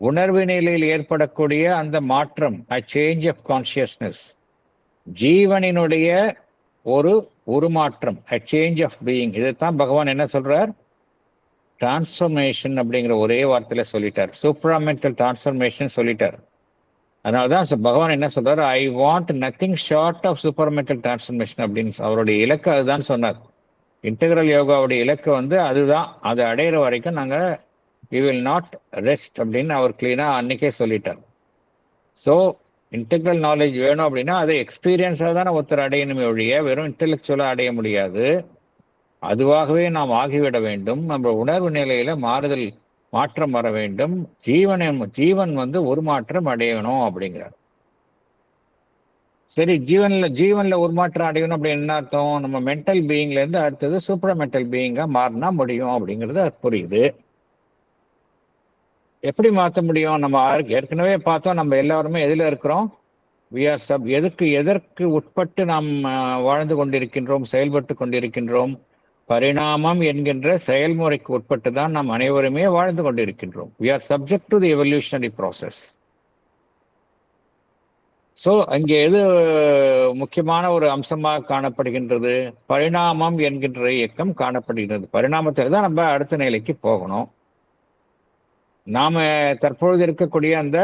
A: உணர்வு நிலையில் ஏற்படக்கூடிய அந்த மாற்றம், சேஞ்ச் ஆஃப் கான்சியஸ்னஸ், ஜீவனினுடைய ஒரு உருமாற்றம், சேஞ்ச் ஆஃப் பீயிங். இதைத்தான் பகவான் என்ன சொல்றார்? டிரான்ஸ்ஃபர்மேஷன் அப்படிங்கிற ஒரே வார்த்தையில சொல்லிட்டார். சூப்ராமெண்டல் டிரான்ஸ்ஃபர்மேஷன் சொல்லிட்டார். அதனாலதான் பகவான் என்ன சொல்றாரு? I want nothing short of supramental transformation அப்படின்னு அவருடைய இலக்கு அதுதான் சொன்னார். இன்டெகிரல் யோகாவுடைய இலக்கு வந்து அதுதான். அதை அடையிற வரைக்கும் நாங்க வி வில் நாட் ரெஸ்ட் அப்படின்னு அவர் கிளீனா அன்னைக்கே சொல்லிட்டார். ஸோ இன்டெகிரல் நாலேஜ் வேணும் அப்படின்னா அதை எக்ஸ்பீரியன்ஸாக தானே ஒருத்தர் அடையணுமே ஒழிய வெறும் இன்டெலெக்சுவலாக அடைய முடியாது. அதுவாகவே நாம் ஆகிவிட வேண்டும். நம்ம உணர்வு நிலையில மாற்றம் வர வேண்டும். ஜீவன் வந்து ஒரு மாற்றம் அடையணும் அப்படிங்கிறார். சரி, ஜீவன்ல ஒரு மாற்றம் அடையணும் அப்படின்னு என்ன அர்த்தம்? நம்ம மென்டல் பீயிங்ல இருந்து அடுத்தது சூப்பர் மென்டல் பீயிங்கா மாறினா முடியும் அப்படிங்கிறது புரியுது. எப்படி மாற்ற முடியும்? நம்ம ஏற்கனவே பார்த்தோம், நம்ம எல்லாருமே எதுல இருக்கிறோம்? எதற்கு உட்பட்டு நாம் வாழ்ந்து கொண்டிருக்கின்றோம், செயல்பட்டு கொண்டிருக்கின்றோம்? பரிணாமம் என்கின்ற செயல்முறைக்கு உட்பட்டு தான் நாம் அனைவருமே வாழ்ந்து கொண்டிருக்கின்றோம். we are subject to the evolutionary process. So அங்கே எது முக்கியமான ஒரு அம்சமாக காணப்படுகின்றது? பரிணாமம் என்கின்ற இயக்கம் காணப்படுகின்றது. பரிணாமத்தில் தான் நம்ம அடுத்த நிலைக்கு போகணும். நாம தற்பொழுது இருக்கக்கூடிய அந்த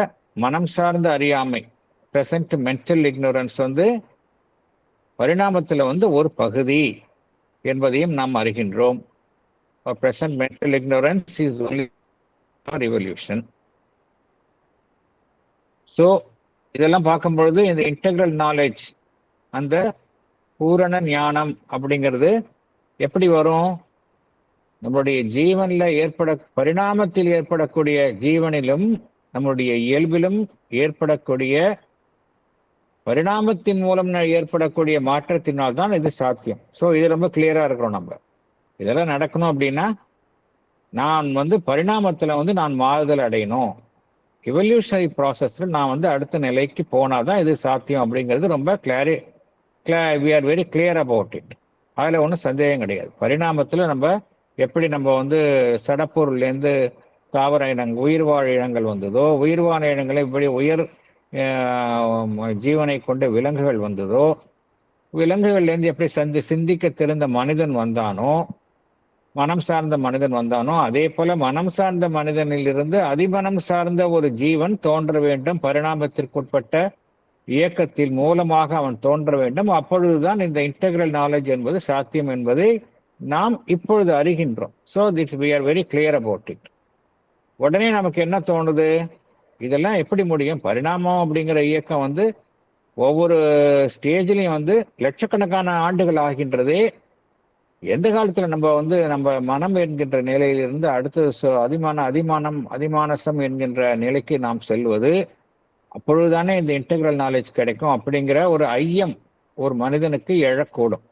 A: மனம் சார்ந்த அறியாமை, ப்ரெசன்ட் மென்டல் இக்னோரன்ஸ் வந்து பரிணாமத்தில் வந்து ஒரு பகுதி என்பதையும் நாம் அறிகின்றோம். Present mental ignorance is only for evolution. So இதெல்லாம் பார்க்கும்பொழுது இந்த இன்டெக்ரல் நாலேஜ், அந்த பூரண ஞானம் அப்படிங்கிறது எப்படி வரும்? நம்மளுடைய ஜீவன்ல பரிணாமத்தில் ஏற்படக்கூடிய ஜீவனிலும் நம்முடைய இயல்பிலும் ஏற்படக்கூடிய பரிணாமத்தின் மூலம் ஏற்படக்கூடிய மாற்றத்தினால் தான் இது சாத்தியம். ஸோ இது ரொம்ப கிளியரா இருக்கிறோம். நம்ம இதெல்லாம் நடக்கணும் அப்படின்னா நான் வந்து பரிணாமத்துல வந்து நான் மாறுதல் அடையணும், எவல்யூஷனரி ப்ராசஸ்ல நான் வந்து அடுத்த நிலைக்கு போனாதான் இது சாத்தியம் அப்படிங்கிறது ரொம்ப we are very clear about it. அதில் ஒன்றும் சந்தேகம் கிடையாது. பரிணாமத்தில் நம்ம எப்படி நம்ம வந்து சடப்பொருள்லேருந்து தாவர இனங்கள், உயிர்வாழ் இனங்கள் வந்ததோ, உயிர்வாழ இனங்களை இப்படி ஜீவனை கொண்ட விலங்குகள் வந்ததோ, விலங்குகள்லேருந்து எப்படி சிந்திக்க தெரிந்த மனிதன் வந்தானோ, மனம் சார்ந்த மனிதன் வந்தானோ, அதே போல மனம் சார்ந்த மனிதனிலிருந்து அதிமனம் சார்ந்த ஒரு ஜீவன் தோன்ற வேண்டும். பரிணாமத்திற்குட்பட்ட இயக்கத்தில் மூலமாக அவன் தோன்ற வேண்டும். அப்பொழுதுதான் இந்த இன்டெக்ரல் நாலேஜ் என்பது சாத்தியம் என்பதை நாம் இப்பொழுது அறிகின்றோம். So this we are very clear about it. உடனே நமக்கு என்ன தோணுது? இதெல்லாம் எப்படி முடியும்? பரிணாமம் அப்படிங்கிற இயக்கம் வந்து ஒவ்வொரு ஸ்டேஜ்லையும் வந்து லட்சக்கணக்கான ஆண்டுகள் ஆகின்றதே. எந்த காலத்துல நம்ம வந்து நம்ம மனம் என்கின்ற நிலையிலிருந்து அடுத்தது அதிமானசம் என்கின்ற நிலைக்கு நாம் செல்வது, அப்பொழுதுதானே இந்த இன்டெக்ரல் நாலேஜ் கிடைக்கும் அப்படிங்கிற ஒரு ஐயம் ஒரு மனிதனுக்கு எழக்கூடும்.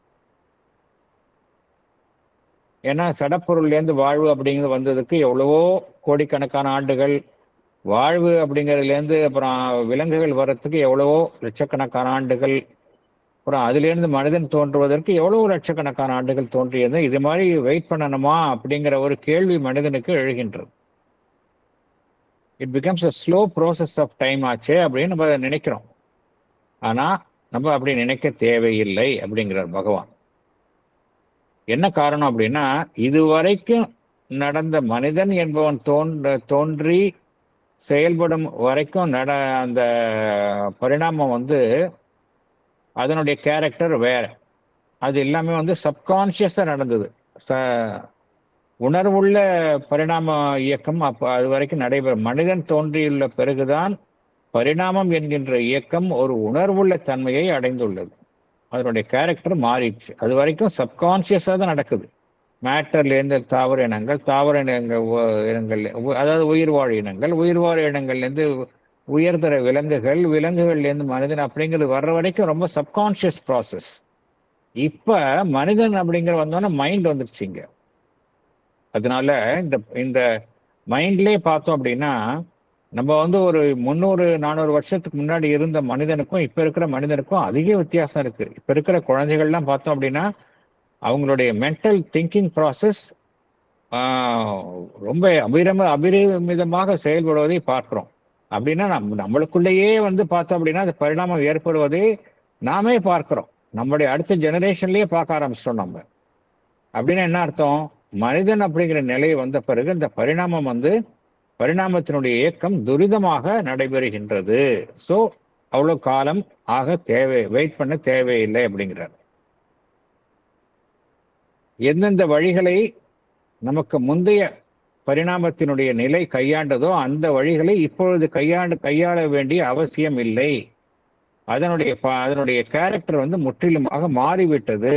A: ஏன்னா சடப்பொருள்லேருந்து வாழ்வு அப்படிங்கிறது வந்ததுக்கு எவ்வளவோ கோடிக்கணக்கான ஆண்டுகள், வாழ்வு அப்படிங்கிறதுலேருந்து அப்புறம் விலங்குகள் வர்றதுக்கு எவ்வளவோ லட்சக்கணக்கான ஆண்டுகள், அப்புறம் அதுலேருந்து மனிதன் தோன்றுவதற்கு எவ்வளவோ லட்சக்கணக்கான ஆண்டுகள் தோன்றியது. இது மாதிரி வெயிட் பண்ணணுமா அப்படிங்கிற ஒரு கேள்வி மனிதனுக்கு எழுகின்றது. It becomes a slow process of time ஆச்சே அப்படின்னு நம்ம நினைக்கிறோம். ஆனா நம்ம அப்படி நினைக்க தேவையில்லை அப்படிங்கிறார் பகவான். என்ன காரணம் அப்படின்னா, இதுவரைக்கும் நடந்த மனிதன் என்பவன் தோன்றி செயல்படும் வரைக்கும் அந்த பரிணாமம் வந்து அதனுடைய கேரக்டர் வேற. அது எல்லாமே வந்து சப்கான்ஷியஸா நடந்தது. உணர்வுள்ள பரிணாம இயக்கம் அப்போ அது வரைக்கும் நடைபெறும். மனிதன் தோன்றியுள்ள பிறகுதான் பரிணாமம் என்கின்ற இயக்கம் ஒரு உணர்வுள்ள தன்மையை அடைந்துள்ளது. அதனுடைய கேரக்டர் மாறிடுச்சு. அது வரைக்கும் சப்கான்ஷியஸாக தான் நடக்குது. மேட்டர்லேருந்து தாவர இனங்கள், அதாவது உயிர்வாழ் இனங்கள்லேருந்து உயர்தர விலங்குகள்லேருந்து மனிதன் அப்படிங்கிறது வர்ற வரைக்கும் ரொம்ப சப்கான்ஷியஸ் ப்ராசஸ். இப்ப மனிதன் அப்படிங்கிற வந்தோன்னா மைண்ட் வந்துருச்சுங்க. அதனால இந்த மைண்ட்லேயே பார்த்தோம் அப்படின்னா நம்ம வந்து ஒரு 300-400 வருஷத்துக்கு முன்னாடி இருந்த மனிதனுக்கும் இப்ப இருக்கிற மனிதனுக்கும் அதிக வித்தியாசம் இருக்கு. இப்ப இருக்கிற குழந்தைகள்லாம் பார்த்தோம் அப்படின்னா அவங்களுடைய மென்டல் திங்கிங் ப்ராசஸ் ரொம்ப அபிரிமிதமாக செயல்படுவதை பார்க்கிறோம். அப்படின்னா நம்மளுக்குள்ளேயே வந்து பார்த்தோம் அப்படின்னா அந்த பரிணாமம் ஏற்படுவதை நாமே பார்க்கிறோம். நம்மளுடைய அடுத்த ஜெனரேஷன்லயே பார்க்க ஆரம்பிச்சிட்டோம் நம்ம. அப்படின்னா என்ன அர்த்தம்? மனிதன் அப்படிங்கிற நிலை வந்த பிறகு இந்த பரிணாமத்தினுடைய இயக்கம் துரிதமாக நடைபெறுகின்றது. ஸோ அவ்வளவு காலம் வெயிட் பண்ண தேவையில்லை அப்படிங்கிறார். எந்தெந்த வழிகளை நமக்கு முந்தைய பரிணாமத்தினுடைய நிலை கையாண்டதோ அந்த வழிகளை இப்பொழுது கையாள வேண்டிய அவசியம் இல்லை. அதனுடைய கேரக்டர் வந்து முற்றிலுமாக மாறிவிட்டது.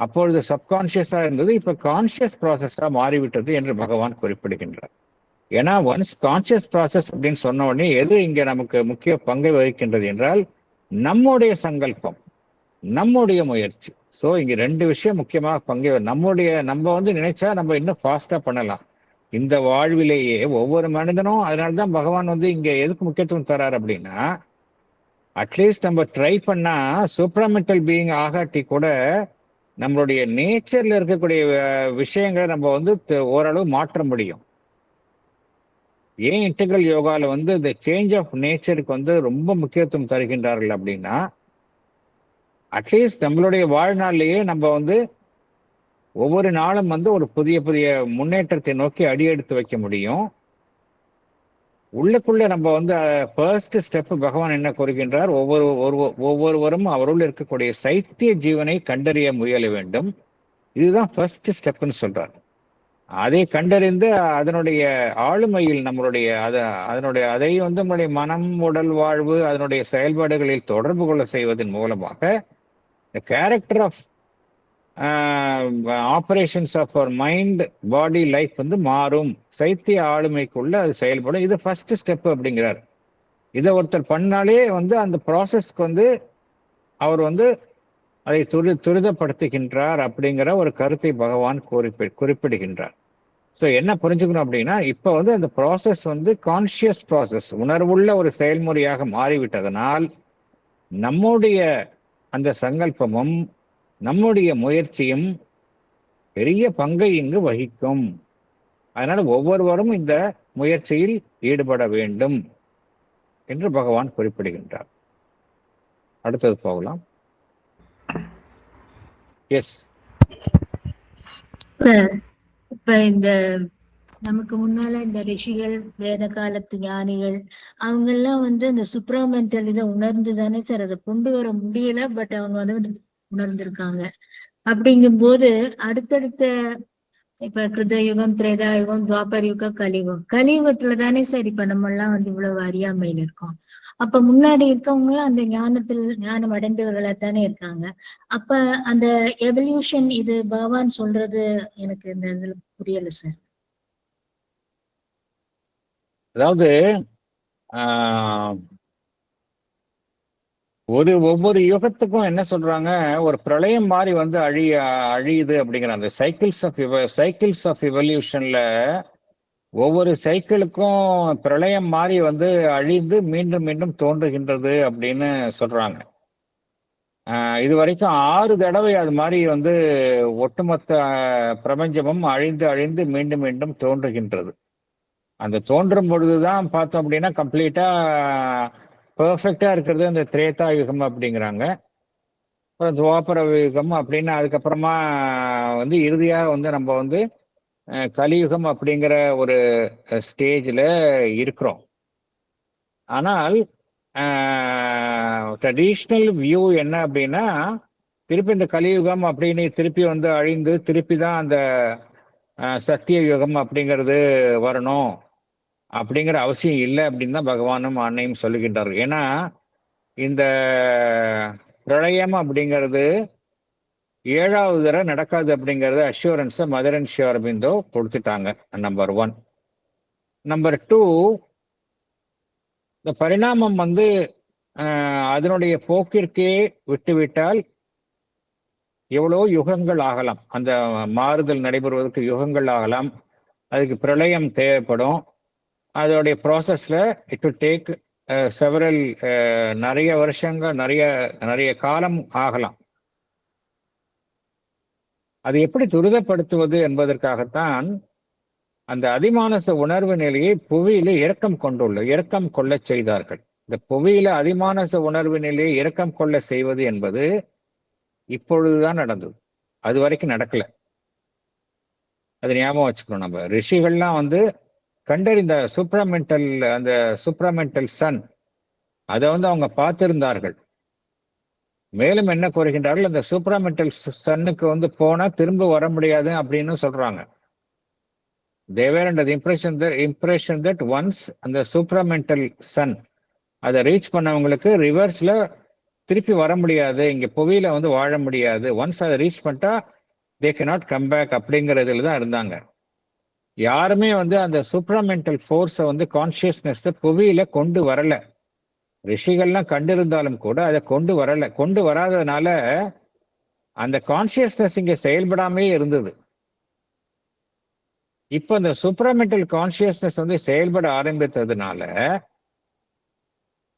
A: அப்பொழுது சப்கான்ஷியஸா இருந்தது, இப்ப கான்சியஸ் ப்ராசஸா மாறிவிட்டது என்று பகவான் குறிப்பிடுகின்றார். ஏன்னா ஒன்ஸ் கான்சியஸ் ப்ராசஸ் அப்படின்னு சொன்ன உடனே எது இங்க நமக்கு முக்கிய பங்கை வகிக்கின்றது என்றால் நம்முடைய சங்கல்பம், நம்முடைய முயற்சி. ஸோ இங்க 2 விஷயம் முக்கியமாக நம்ம வந்து நினைச்சா நம்ம இன்னும் ஃபாஸ்டா பண்ணலாம் இந்த வாழ்விலேயே ஒவ்வொரு மனிதனும். அதனால்தான் பகவான் வந்து இங்க எதுக்கு முக்கியத்துவம் தரார் அப்படின்னா, அட்லீஸ்ட் நம்ம ட்ரை பண்ணா சூப்ராமெண்டல் பீயிங் ஆகாட்டி கூட நம்மளுடைய நேச்சர்ல இருக்கக்கூடிய விஷயங்களை நம்ம வந்து ஓரளவு மாற்ற முடியும். ஏன் இன்டெக்ரல் யோகால வந்து இந்த சேஞ்ச் ஆஃப் நேச்சருக்கு வந்து ரொம்ப முக்கியத்துவம் தருகின்றார்கள் அப்படின்னா, அட்லீஸ்ட் நம்மளுடைய வாழ்நாளிலேயே நம்ம வந்து ஒவ்வொரு நாளும் வந்து ஒரு புதிய முன்னேற்றத்தை நோக்கி அடியெடுத்து வைக்க முடியும். உள்ளுக்குள்ள நம்ம வந்து ஃபர்ஸ்ட் ஸ்டெப் பகவான் என்ன கூறுகின்றார், ஒவ்வொருவரும் அவருள் இருக்கக்கூடிய சைத்திய ஜீவனை கண்டறிய முயல வேண்டும். இதுதான் ஃபர்ஸ்ட் ஸ்டெப்னு சொல்றார். அதை கண்டறிந்து அதனுடைய ஆளுமையில் நம்மளுடைய அதை வந்து நம்முடைய மனம், உடல் வாழ்வு, அதனுடைய செயல்பாடுகளில் தொடர்பு கொள்ள செய்வதன் மூலமாக the character of operations of அவர் மைண்ட், பாடி, லைஃப் வந்து மாறும். சைத்திய ஆளுமைக்குள்ள அது செயல்படும். இது ஃபர்ஸ்ட் ஸ்டெப் அப்படிங்கிறார். இதை ஒருத்தர் பண்ணாலே வந்து அந்த ப்ராசஸ்க்கு வந்து அவர் வந்து அதை துரிதப்படுத்துகின்றார் அப்படிங்கிற ஒரு கருத்தை பகவான் குறிப்பிடுகின்றார். ஸோ என்ன புரிஞ்சுக்கணும் அப்படின்னா, இப்போ வந்து அந்த ப்ராசஸ் வந்து கான்சியஸ் ப்ராசஸ், உணர்வுள்ள ஒரு செயல்முறையாக மாறிவிட்டதனால் நம்முடைய அந்த சங்கல்பமும் நம்முடைய முயற்சியும் பெரிய பங்கை இங்கு வகிக்கும். அதனால ஒவ்வொருவரும் இந்த முயற்சியில் ஈடுபட வேண்டும் என்று பகவான் குறிப்பிடுகின்றார். அடுத்தது போகலாம். எஸ்,
C: இப்ப இந்த நமக்கு முன்னால இந்த ரிஷிகள், வேத காலத்து ஞானிகள், அவங்க எல்லாம் வந்து இந்த சுப்ராமெண்டல் இதை உணர்ந்து தானே சார் அதை கொண்டு வர முடியல, பட் அவங்க வந்து உணர்ந்திருக்காங்க. அப்படிங்கும் போது அடுத்தடுத்த இப்ப கிருதயுகம், திரேதாயுகம், துவாபர் யுகம், கலியுகத்துல தானே சார் இப்ப நம்ம எல்லாம் வந்து இவ்வளவு அறியாமையில இருக்கோம். அப்ப முன்னாடி இருக்கவங்க அந்த ஞானம் அடைந்தவர்களா தானே இருக்காங்க. அப்ப அந்த எவல்யூஷன் இது பகவான் சொல்றது எனக்கு இந்த இதுல புரியல சார்.
A: அதாவது ஒவ்வொரு யுகத்துக்கும் என்ன சொல்றாங்க, ஒரு பிரளயம் மாதிரி வந்து அழியுது அப்படிங்கிற அந்த சைக்கிள்ஸ் ஆஃப் எவல்யூஷன்ல ஒவ்வொரு சைக்கிளுக்கும் பிரளயம் மாதிரி வந்து அழிந்து மீண்டும் மீண்டும் தோன்றுகின்றது அப்படின்னு சொல்றாங்க. இது வரைக்கும் 6 தடவை அது மாதிரி வந்து ஒட்டுமொத்த பிரபஞ்சமும் அழிந்து மீண்டும் மீண்டும் தோன்றுகின்றது. அந்த தோன்றும் பொழுதுதான் பார்த்தோம் அப்படின்னா கம்ப்ளீட்டா பெர்ஃபெக்டா இருக்கிறது அந்த திரேதா யுகம் அப்படிங்கிறாங்க. அப்புறம் துவாபர யுகம் அப்படின்னு அதுக்கப்புறமா வந்து இறுதியாக வந்து நம்ம வந்து கலியுகம் அப்படிங்கிற ஒரு ஸ்டேஜில் இருக்கிறோம். ஆனால் ட்ரெடிஷ்னல் வியூ என்ன அப்படின்னா, திருப்பி இந்த கலியுகம் அப்படின்னு திருப்பி வந்து அழிந்து திருப்பி தான் அந்த சத்திய யுகம் அப்படிங்கிறது வரணும் அப்படிங்கிற அவசியம் இல்லை அப்படின்னு தான் பகவானும் அன்னையும் சொல்லுகின்றார்கள். ஏன்னா இந்த பிரளயம் அப்படிங்கிறது 7வது தடவை நடக்காது அப்படிங்கிறது அஷூரன்ஸை மதர் அண்ட் ஸ்ரீ அரபிந்தோ கொடுத்துட்டாங்க. நம்பர் 1. நம்பர் 2, இந்த பரிணாமம் வந்து அதனுடைய போக்கிற்கே விட்டுவிட்டால் எவ்வளோ யுகங்கள் ஆகலாம், அந்த மாறுதல் நடைபெறுவதற்கு யுகங்கள் ஆகலாம். அதுக்கு பிரளயம் தேவைப்படும். அதோடைய ப்ராசஸ்ல இட் டு டேக் செவரல், நிறைய வருஷங்கள், நிறைய காலம் ஆகலாம். அது எப்படி துரிதப்படுத்துவது என்பதற்காகத்தான் அந்த அதிமானச உணர்வு நிலையை புவியில இரக்கம் கொள்ள செய்தார்கள். இந்த புவியில அதிமானச உணர்வு நிலையை இரக்கம் கொள்ள செய்வது என்பது இப்பொழுதுதான் நடந்தது, அது வரைக்கும் நடக்கல. அது ஞாபகம் வச்சுக்கணும். நம்ம ரிஷிகள்லாம் வந்து கண்டறிந்த அந்த சூப்ராமெண்டல் சன் அதை வந்து அவங்க பார்த்திருந்தார்கள். மேலும் என்ன கூறுகின்றார்கள், அந்த சூப்ராமெண்டல் சன்னுக்கு வந்து போனா திரும்ப வர முடியாது அப்படின்னு சொல்றாங்க. They were under the impression that once அந்த சூப்ராமெண்டல் சன் அதை ரீச் பண்ணவங்களுக்கு ரிவர்ஸ்ல திருப்பி வர முடியாது, இங்க புவியில வந்து வாழ முடியாது. ஒன்ஸ் அதை ரீச் பண்ணிட்டா they cannot come back அப்படிங்கிறதுல தான் இருந்தாங்க. யாருமே வந்து அந்த சூப்ராமெண்டல் ஃபோர்ஸை வந்து கான்சியஸ்னஸ் புவியில கொண்டு வரல. ரிஷிகள்லாம் கண்டிருந்தாலும் கூட அதை கொண்டு வராததுனால அந்த கான்சியஸ்னஸ் இங்க செயல்படாமே இருந்தது. இப்ப அந்த சூப்ராமெண்டல் கான்சியஸ்னஸ் வந்து செயல்பட ஆரம்பித்ததுனால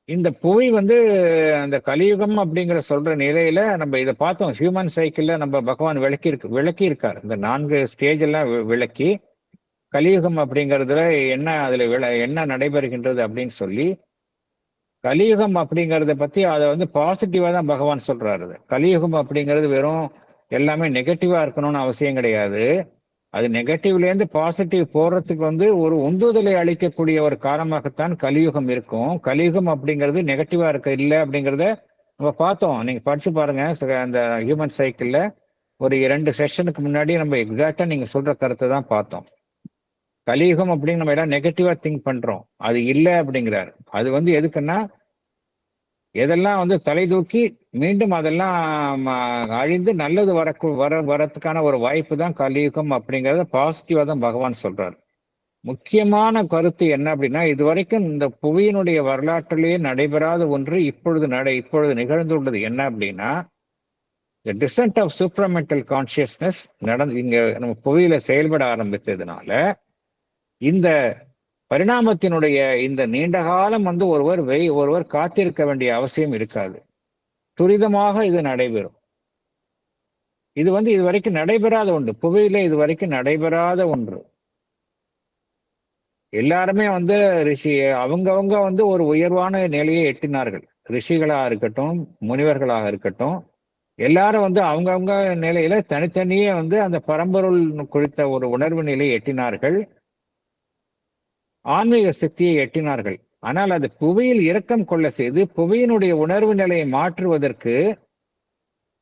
A: இந்த புவி வந்து அந்த கலியுகம் அப்படிங்கிற சொல்ற நிலையில நம்ம இதை பார்த்தோம். ஹியூமன் சைக்கிள்ல நம்ம பகவான் விளக்கி இருக்கார். இந்த 4 ஸ்டேஜ் எல்லாம் விளக்கி கலியுகம் அப்படிங்கிறதுல என்ன நடைபெறுகின்றது அப்படின்னு சொல்லி, கலியுகம் அப்படிங்கிறத பத்தி அதை வந்து பாசிட்டிவா தான் பகவான் சொல்றாரு. கலியுகம் அப்படிங்கிறது வெறும் எல்லாமே நெகட்டிவா இருக்கணும்னு அவசியம் கிடையாது. அது நெகட்டிவ்லேருந்து பாசிட்டிவ் போறதுக்கு வந்து ஒரு உந்துதலை அளிக்கக்கூடிய ஒரு காரணமாகத்தான் கலியுகம் இருக்கும். கலியுகம் அப்படிங்கிறது நெகட்டிவா இருக்க இல்லை அப்படிங்கிறத நம்ம பார்த்தோம். நீங்க படிச்சு பாருங்க அந்த ஹியூமன் சைக்கிள்ல ஒரு 2 செஷனுக்கு முன்னாடி நம்ம எக்ஸாக்டா நீங்க சொல்ற கருத்தை தான் பார்த்தோம். கலியுகம் அப்படின்னு நம்ம எல்லாம் நெகட்டிவா திங்க் பண்றோம். அது இல்லை அப்படிங்கிறாரு. அது வந்து எதுக்குன்னா எதெல்லாம் வந்து தலை தூக்கி மீண்டும் அதெல்லாம் அழிந்து நல்லது வரத்துக்கான ஒரு வாய்ப்பு தான் கலியுகம் அப்படிங்கிறத பாசிட்டிவா தான் பகவான் சொல்றாரு. முக்கியமான கருத்து என்ன அப்படின்னா, இதுவரைக்கும் இந்த புவியினுடைய வரலாற்றிலேயே நடைபெறாத ஒன்று இப்பொழுது நிகழ்ந்துள்ளது என்ன அப்படின்னா, the descent of supramental consciousness இங்க நம்ம புவியில செயல்பட ஆரம்பித்ததுனால இந்த பரிணாமத்தினுடைய இந்த நீண்ட காலம் வந்து ஒருவர் காத்திருக்க வேண்டிய அவசியம் இருக்காது. துரிதமாக இது நடைபெறும். இது வந்து இதுவரைக்கும் நடைபெறாத ஒன்று, புவியில இதுவரைக்கும் நடைபெறாத ஒன்று. எல்லாருமே வந்து அவங்கவங்க வந்து ஒரு உயர்வான நிலையை எட்டினார்கள். ரிஷிகளாக இருக்கட்டும், முனிவர்களாக இருக்கட்டும், எல்லாரும் வந்து அவங்கவங்க நிலையில தனித்தனியே வந்து அந்த பரம்பொருள் குறித்த ஒரு உணர்வு நிலையை எட்டினார்கள், ஆன்மீக சக்தியை எட்டினார்கள். ஆனால் அது புவியில் இரக்கம் கொள்ள செய்து புவியினுடைய உணர்வு நிலையை மாற்றுவதற்கு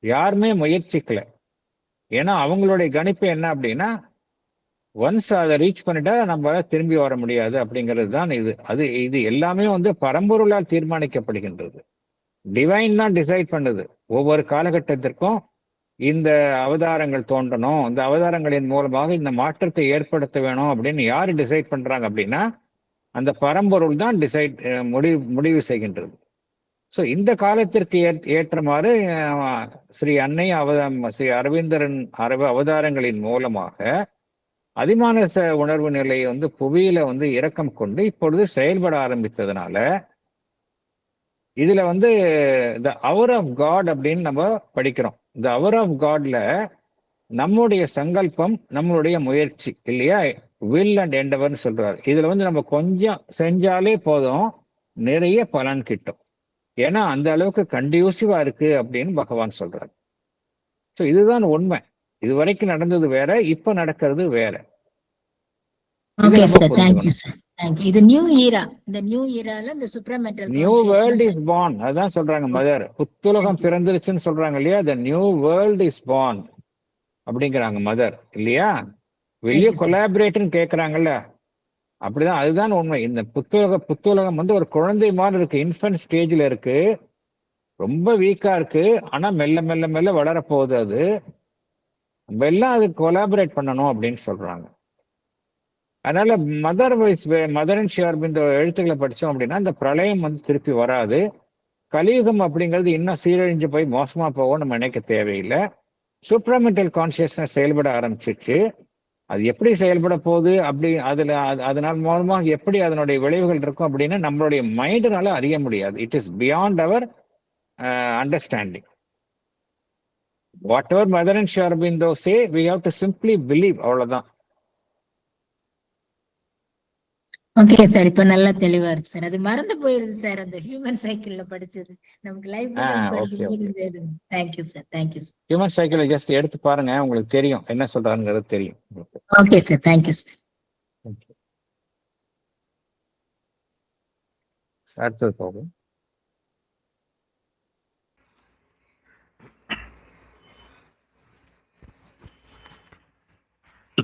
A: யாருமே முயற்சிக்கல. ஏன்னா அவங்களுடைய கணிப்பு என்ன அப்படின்னா, ஒன்ஸ் அதை ரீச் பண்ணிட்டா நம்மளால திரும்பி வர முடியாது அப்படிங்கிறது தான் இது எல்லாமே வந்து பரம்பொருளால் தீர்மானிக்கப்படுகின்றது. டிவைன் தான் டிசைட் பண்ணுது. ஒவ்வொரு காலகட்டத்திற்கும் இந்த அவதாரங்கள் தோன்றணும், இந்த அவதாரங்களின் மூலமாக இந்த மாற்றத்தை ஏற்படுத்த வேணும் அப்படின்னு யாரு டிசைட் பண்றாங்க அப்படின்னா, அந்த பரம்பொருள் தான் முடிவு செய்கின்றது. ஸோ இந்த காலத்திற்கு ஏற்றமாறு ஸ்ரீ அன்னை ஸ்ரீ அரவிந்தரன் அவதாரங்களின் மூலமாக அதிமானச உணர்வு நிலையை வந்து புவியில வந்து இரக்கம் கொண்டு இப்பொழுது செயல்பட ஆரம்பித்ததுனால இதுல வந்து த அவர் ஆஃப் காட் அப்படின்னு நம்ம படிக்கிறோம். இந்த அவர் ஆஃப் காட்ல நம்முடைய சங்கல்பம், நம்மளுடைய முயற்சி இல்லையா, வில் அண்ட் எண்டவர்னு சொல்றாரு. இதுல வந்து நம்ம கொஞ்சம் செஞ்சாலே போதும், நிறைய பலன் கிட்டும். ஏன்னா அந்த அளவுக்கு கண்டியூசிவா இருக்கு அப்படின்னு பகவான் சொல்றாரு. ஸோ இதுதான் உண்மை. இது வரைக்கும் நடந்தது வேற, இப்ப நடக்கிறது வேற.
C: Okay, sir. Thank you, sir. Thank you. இது நியூ ஈரா. இந்த நியூ ஈரால இந்த சுப்ரமெண்டல்
A: நியூ வேர்ல்ட் இஸ் பார்ன். அதான் சொல்றாங்க மதர். புத்துலகம் பிறந்துருச்சுன்னு சொல்றாங்க இல்லையா, the new world is born அப்படிங்கிறாங்க மதர் இல்லையா. வெளியே கொலாபரேட்னு கேட்கறாங்கல்ல, அப்படிதான். அதுதான் உண்மை. இந்த புத்துலகம் வந்து ஒரு குழந்தை மாதிரி இருக்கு, இன்ஃபன்ட் ஸ்டேஜ்ல இருக்கு, ரொம்ப வீக்கா இருக்கு. ஆனா மெல்ல மெல்ல மெல்ல வளரப்போகுது. அது நம்ம எல்லாம் அதுக்கு கொலாபரேட் பண்ணணும் அப்படின்னு சொல்றாங்க. அதனால மதர் அண்ட் ஷியார்பி இந்த எழுத்துக்களை படிச்சோம் அப்படின்னா இந்த பிரளயம் வந்து திருப்பி வராது. கலியுகம் அப்படிங்கிறது இன்னும் சீரழிஞ்சு போய் மோசமா போகும் நம்ம நினைக்க தேவையில்லை. சூப்ரமெண்டல் கான்சியஸ்னஸ் செயல்பட ஆரம்பிச்சிச்சு. அது எப்படி செயல்பட போகுது அப்படி அதனால் மூலமாக எப்படி அதனுடைய விளைவுகள் இருக்கும் அப்படின்னு நம்மளுடைய மைண்டினால அறிய முடியாது. It is beyond our understanding. Whatever Mother and Sri Aurobindo say, we have to simply believe, அவ்வளவுதான்.
C: ஓகே சார், இப்ப நல்லா தெளிவா இருக்கு சார். அது மறந்து போயிருது சார், அந்த ஹியூமன் சைக்கிள்ல படிச்சது. நமக்கு லைஃப் படிக்கும்போது. Thank you sir, thank you sir.
A: Human சைக்கிளை ஜஸ்ட் எடுத்து பாருங்க, உங்களுக்கு தெரியும் என்ன சொல்றாங்கிறது தெரியும்.
C: Okay sir, thank you sir.
A: அடுத்தது போகும்.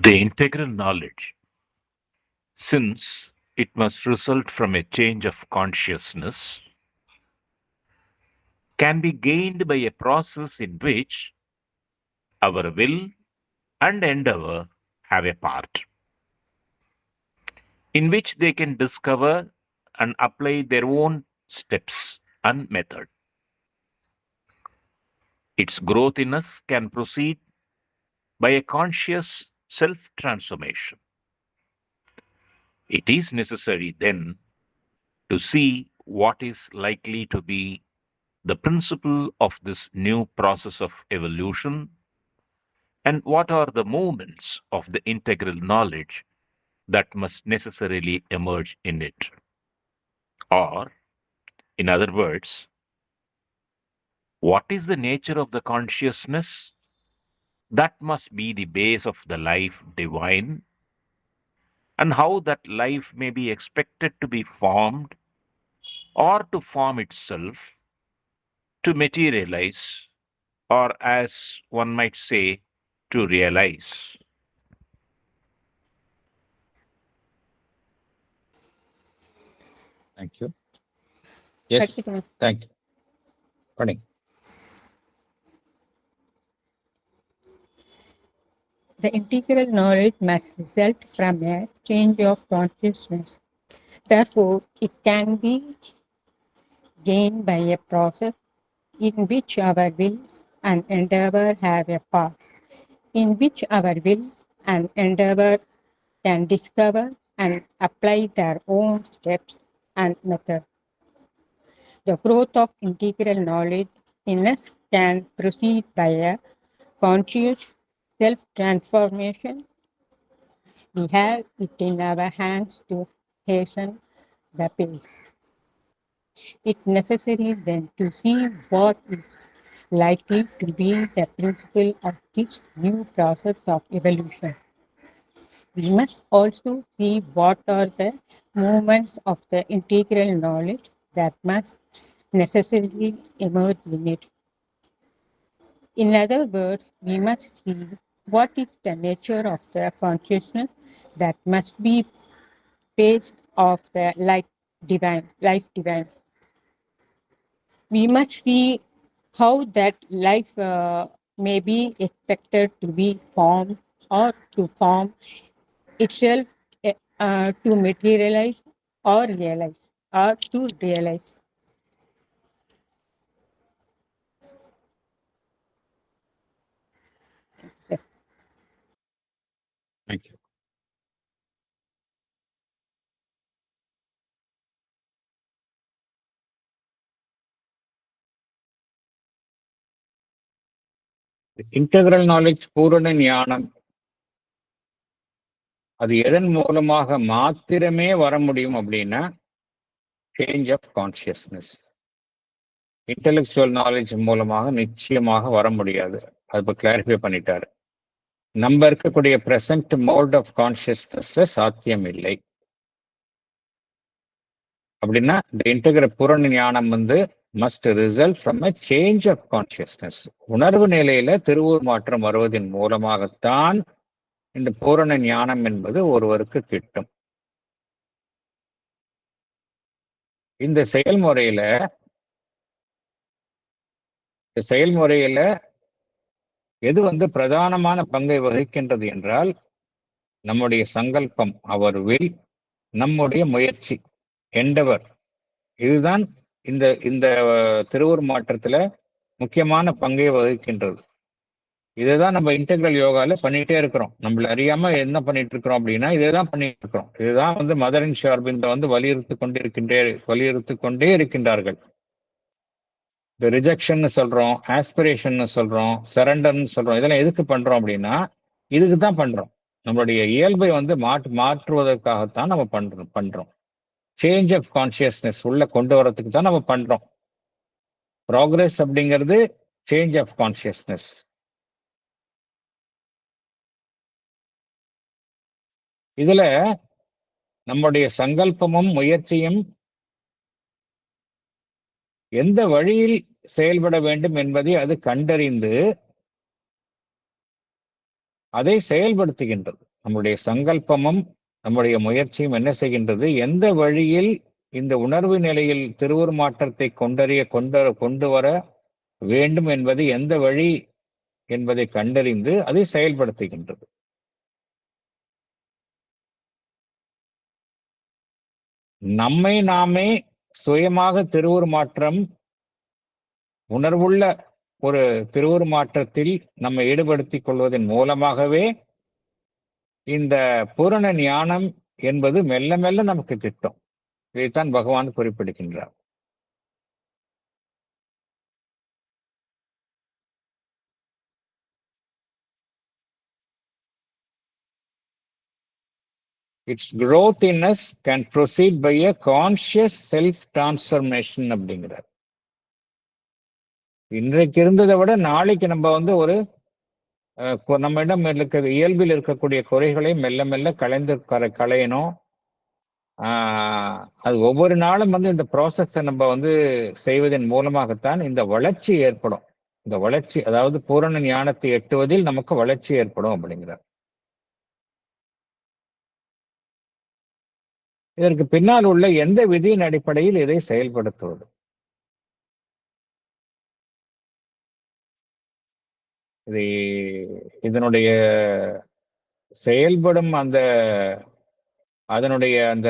B: The integral knowledge, since it must result from a change of consciousness, can be gained by a process in which our will and endeavor have a part, in which they can discover and apply their own steps and method. Its growth in us can proceed by a conscious self-transformation. It is necessary then to see what is likely to be the principle of this new process of evolution and what are the movements of the integral knowledge that must necessarily emerge in it. Or, in other words, what is the nature of the consciousness That must be the base of the life divine, and how that life may be expected to be formed or to form itself, to materialize, or as one might say, to realize.
A: Thank you. Yes, thank you. Pardon.
G: The integral knowledge must result from a change of consciousness. Therefore, it can be gained by a process in which our will and endeavor have a part, in which our will and endeavor can discover and apply their own steps and methods. The growth of integral knowledge in us can proceed by a conscious self-transformation. We have it in our hands to hasten the pace. It's necessary then to see what is likely to be the principle of this new process of evolution. We must also see what are the movements of the integral knowledge that must necessarily emerge in it. In other words, we must see what is the nature of the consciousness that must be based of the life divine. We must see how that life may be expected to be formed or to form itself to materialize or realize or to realize.
A: Thank you. Integral knowledge, பூரண ஞானம், அது எதன் மூலமாக மாத்திரமே வர முடியும் அப்படின்னா change of consciousness. Intellectual knowledge மூலமாக நிச்சயமாக வர முடியாது. அது இப்போ கிளாரிஃபை பண்ணிட்டாரு. நம்ம இருக்கக்கூடிய பிரசன்ட் மோட் ஆஃப் கான்சியஸ்னஸ்ல சாத்தியம் இல்லை. அப்படின்னா இந்த இன்டெகிரல் பூரண ஞானம் must result from a change of consciousness. உணர்வு நிலையில திருவுரு மாற்றம் வருவதன் மூலமாகத்தான் இந்த பூரண ஞானம் என்பது ஒருவருக்கு கிட்டும். இந்த செயல்முறையில எது பிரதானமான பங்கை வகிக்கின்றது என்றால் நம்முடைய சங்கல்பம், அவர் வில், நம்முடைய முயற்சி, எண்டவர். இதுதான் இந்த திருவுரு மாற்றத்துல முக்கியமான பங்கை வகிக்கின்றது. இதைதான் நம்ம இன்டெகிரல் யோகால பண்ணிட்டே இருக்கிறோம். நம்மள அறியாம என்ன பண்ணிட்டு இருக்கிறோம் அப்படின்னா இதைதான் பண்ணிட்டு இருக்கிறோம். இதுதான் மதரின் ஸ்ரீ அரவிந்தர் வலியுறுத்தி கொண்டே இருக்கின்றார்கள். இந்த ரிஜெக்ஷன் சொல்றோம், ஆஸ்பிரேஷன் சொல்றோம், சரண்டர்னு சொல்றோம். இதெல்லாம் எதுக்கு பண்றோம் அப்படின்னா இதுக்கு தான் பண்றோம். நம்மளுடைய இயல்பை மாற்றுவதற்காகத்தான் நம்ம பண்றோம். சேஞ்ச் ஆஃப் கான்சியஸ்னஸ் உள்ள கொண்டு வரதுக்கு தான் நம்ம பண்றோம். ப்ராக்ரஸ் அப்படிங்கிறது சேஞ்ச் ஆஃப் கான்சியஸ்னஸ். இதுல நம்முடைய சங்கல்பமும் முயற்சியும் எந்த வழியில் செயல்பட வேண்டும் என்பதை அது கண்டறிந்து அதை செயல்படுத்துகின்றது. நம்முடைய சங்கல்பமும் நம்முடைய முயற்சியும் என்ன செய்கின்றது, எந்த வழியில் இந்த உணர்வு நிலையில் திருவுரு மாற்றத்தை கொண்டு வர வேண்டும் என்பது எந்த வழி என்பதை கண்டறிந்து அதை செயல்படுத்துகின்றது. நம்மை நாமே சுயமாக திருவுரு மாற்றம், உணர்வுள்ள ஒரு திருவுரு மாற்றத்தில் நம்ம ஈடுபடுத்திக் கொள்வதன் மூலமாகவே இந்த பூரண ஞானம் என்பது மெல்ல மெல்ல நமக்கு கிட்டும். இதைத்தான் பகவான் குறிப்பிடுகின்றார். Its growth in us can proceed by a conscious self-transformation அப்படிங்கிறார். இன்றைக்கு இருந்ததை விட நாளைக்கு நம்ம ஒரு நம்மிடம் இருக்கிற இயல்பில் இருக்கக்கூடிய குறைகளை மெல்ல மெல்ல களையணும். அது ஒவ்வொரு நாளும் வந்து இந்த ப்ராசஸை நம்ம வந்து செய்வதன் மூலமாகத்தான் இந்த வளர்ச்சி ஏற்படும். இந்த வளர்ச்சி, அதாவது பூரண ஞானத்தை எட்டுவதில் நமக்கு வளர்ச்சி ஏற்படும் அப்படிங்கிறார். இதற்கு பின்னால் உள்ள எந்த விதியின் அடிப்படையில் இதை செயல்படுத்துவது? இதனுடைய செயல்படும் அதனுடைய அந்த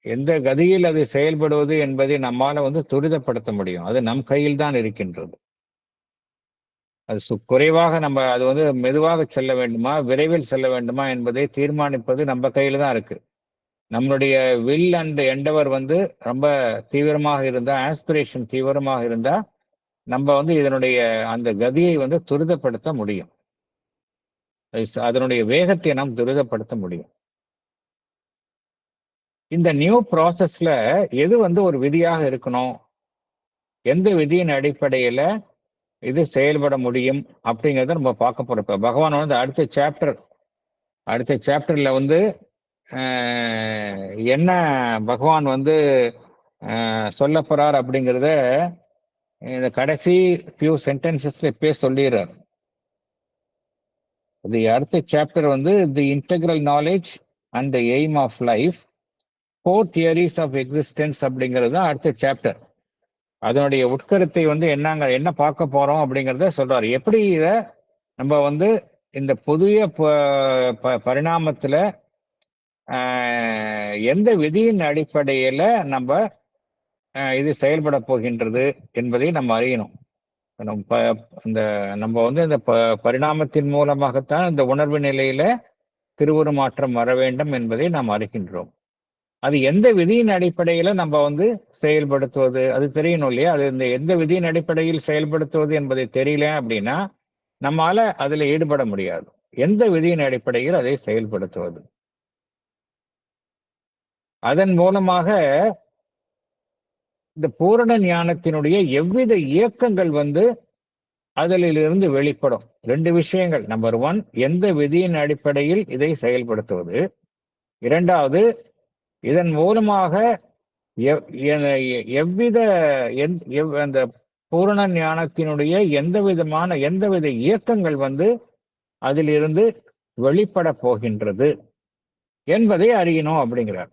A: எந்த கதியில் அது செயல்படுவது என்பதை நம்மால வந்து துரிதப்படுத்த முடியும். அது நம் கையில் தான் இருக்கின்றது. அது குறைவாக நம்ம அது வந்து மெதுவாக செல்ல வேண்டுமா, விரைவில் செல்ல வேண்டுமா என்பதை தீர்மானிப்பது நம்ம கையில தான் இருக்கு. நம்மளுடைய வில் அண்ட் எண்டவர் வந்து ரொம்ப தீவிரமாக இருந்தா, ஆஸ்பிரேஷன் தீவிரமாக இருந்தா, நம்ம வந்து இதனுடைய அந்த கதியை வந்து துரிதப்படுத்த முடியும். அதனுடைய வேகத்தை நாம் துரிதப்படுத்த முடியும். இந்த நியூ ப்ராசஸ்ல எது வந்து ஒரு விதியாக இருக்கணும், எந்த விதியின் அடிப்படையில இது செயல்பட முடியும் அப்படிங்கிறத நம்ம பார்க்க போறோம். இப்ப பகவான் வந்து அடுத்த சாப்டர்ல வந்து என்ன பகவான் வந்து சொல்ல போறார் அப்படிங்கிறத இந்த கடைசி ஃபியூ சென்டென்சஸ்ல இப்பே சொல்லிடுறார். இது அடுத்த சாப்டர் வந்து the integral knowledge and the aim of life, 4 theories of existence அப்படிங்கிறது தான் அடுத்த சாப்டர். அதனுடைய உட்கருத்தை வந்து என்ன பார்க்க போறோம் அப்படிங்கிறத சொல்றாரு. எப்படி இத நம்ம வந்து இந்த புதிய பரிணாமத்துல எந்த விதியின் அடிப்படையில நம்ம இது செயல்பட போகின்றது என்பதை நம்ம அறியணும். நம்ம வந்து இந்த பரிணாமத்தின் மூலமாகத்தான் இந்த உணர்வு நிலையில திருவுருமாற்றம் வர வேண்டும் என்பதை நாம் அறிகின்றோம். அது எந்த விதியின் அடிப்படையில நம்ம வந்து செயல்படுத்துவது அது தெரியணும் இல்லையா? அது இந்த எந்த விதியின் அடிப்படையில் செயல்படுத்துவது என்பதை தெரியல அப்படின்னா நம்மால அதுல ஈடுபட முடியாது. எந்த விதியின் அடிப்படையில் அதை செயல்படுத்துவது, அதன் மூலமாக இந்த பூரண ஞானத்தினுடைய எவ்வித இயக்கங்கள் வந்து அதிலிருந்து வெளிப்படும். 2 விஷயங்கள். நம்பர் 1, எந்த விதியின் அடிப்படையில் இதை செயல்படுத்துவது. 2வது, இதன் மூலமாக எவ்வித அந்த பூரண ஞானத்தினுடைய எந்தவித இயக்கங்கள் வந்து அதிலிருந்து வெளிப்பட போகின்றது என்பதை அறியணும் அப்படிங்கிறார்.